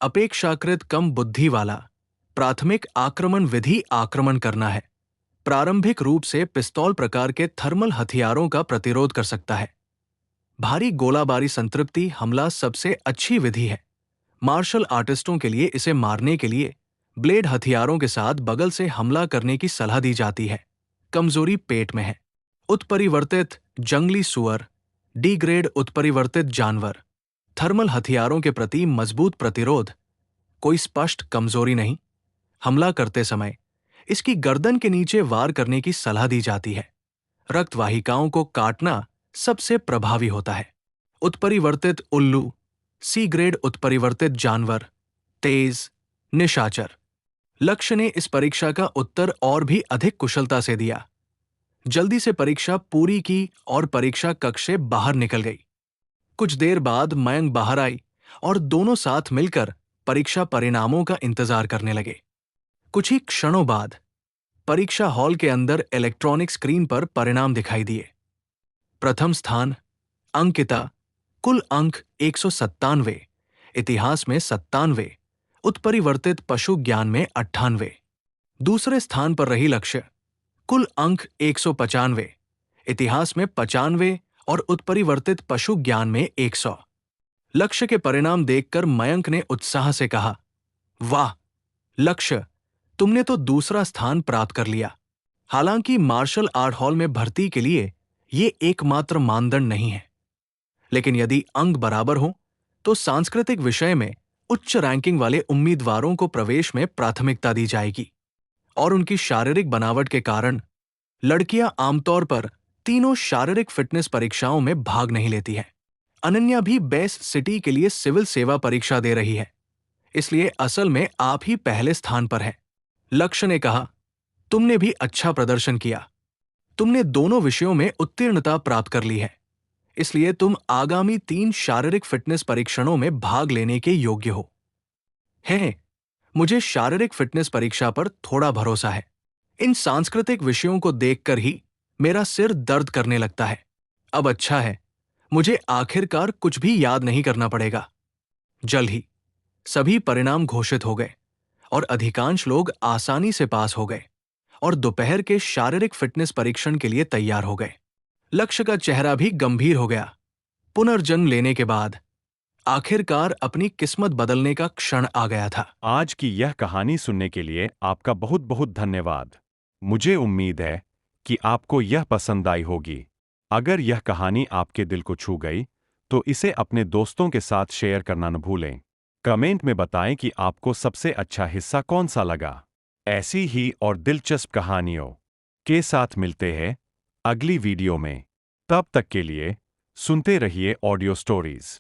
अपेक्षाकृत कम बुद्धि वाला, प्राथमिक आक्रमण विधि आक्रमण करना है। प्रारंभिक रूप से पिस्तौल प्रकार के थर्मल हथियारों का प्रतिरोध कर सकता है। भारी गोलाबारी संतृप्ति हमला सबसे अच्छी विधि है। मार्शल आर्टिस्टों के लिए इसे मारने के लिए ब्लेड हथियारों के साथ बगल से हमला करने की सलाह दी जाती है। कमजोरी पेट में है। उत्परिवर्तित जंगली सुअर, डी ग्रेड उत्परिवर्तित जानवर, थर्मल हथियारों के प्रति मजबूत प्रतिरोध, कोई स्पष्ट कमजोरी नहीं। हमला करते समय इसकी गर्दन के नीचे वार करने की सलाह दी जाती है। रक्तवाहिकाओं को काटना सबसे प्रभावी होता है। उत्परिवर्तित उल्लू, सी ग्रेड उत्परिवर्तित जानवर, तेज, निशाचर। लक्ष्य ने इस परीक्षा का उत्तर और भी अधिक कुशलता से दिया। जल्दी से परीक्षा पूरी की और परीक्षा कक्ष से बाहर निकल गई। कुछ देर बाद मयंक बाहर आई और दोनों साथ मिलकर परीक्षा परिणामों का इंतजार करने लगे। कुछ ही क्षणों बाद परीक्षा हॉल के अंदर इलेक्ट्रॉनिक स्क्रीन पर परिणाम दिखाई दिए। प्रथम स्थान अंकिता, कुल अंक 197, इतिहास में 97, उत्परिवर्तित पशु ज्ञान में 98। दूसरे स्थान पर रही लक्ष्य, कुल अंक 195, इतिहास में 95 और उत्परिवर्तित पशु ज्ञान में 100। लक्ष्य के परिणाम देखकर मयंक ने उत्साह से कहा, वाह लक्ष्य, तुमने तो दूसरा स्थान प्राप्त कर लिया। हालांकि मार्शल आर्ट हॉल में भर्ती के लिए ये एकमात्र मानदंड नहीं है, लेकिन यदि अंक बराबर हो तो सांस्कृतिक विषय में उच्च रैंकिंग वाले उम्मीदवारों को प्रवेश में प्राथमिकता दी जाएगी। और उनकी शारीरिक बनावट के कारण लड़कियां आमतौर पर तीनों शारीरिक फिटनेस परीक्षाओं में भाग नहीं लेती हैं। अनन्या भी बेस्ट सिटी के लिए सिविल सेवा परीक्षा दे रही है, इसलिए असल में आप ही पहले स्थान पर हैं। लक्ष्य ने कहा, तुमने भी अच्छा प्रदर्शन किया। तुमने दोनों विषयों में उत्तीर्णता प्राप्त कर ली है, इसलिए तुम आगामी 3 शारीरिक फिटनेस परीक्षणों में भाग लेने के योग्य हो। है, मुझे शारीरिक फिटनेस परीक्षा पर थोड़ा भरोसा है। इन सांस्कृतिक विषयों को देखकर ही मेरा सिर दर्द करने लगता है। अब अच्छा है, मुझे आखिरकार कुछ भी याद नहीं करना पड़ेगा। जल्द ही सभी परिणाम घोषित हो गए और अधिकांश लोग आसानी से पास हो गए और दोपहर के शारीरिक फिटनेस परीक्षण के लिए तैयार हो गए। लक्ष्य का चेहरा भी गंभीर हो गया। पुनर्जन्म लेने के बाद आखिरकार अपनी किस्मत बदलने का क्षण आ गया था। आज की यह कहानी सुनने के लिए आपका बहुत बहुत धन्यवाद। मुझे उम्मीद है कि आपको यह पसंद आई होगी। अगर यह कहानी आपके दिल को छू गई तो इसे अपने दोस्तों के साथ शेयर करना न भूलें। कमेंट में बताएं कि आपको सबसे अच्छा हिस्सा कौन सा लगा। ऐसी ही और दिलचस्प कहानियों के साथ मिलते हैं अगली वीडियो में। तब तक के लिए सुनते रहिए ऑडियो स्टोरीज।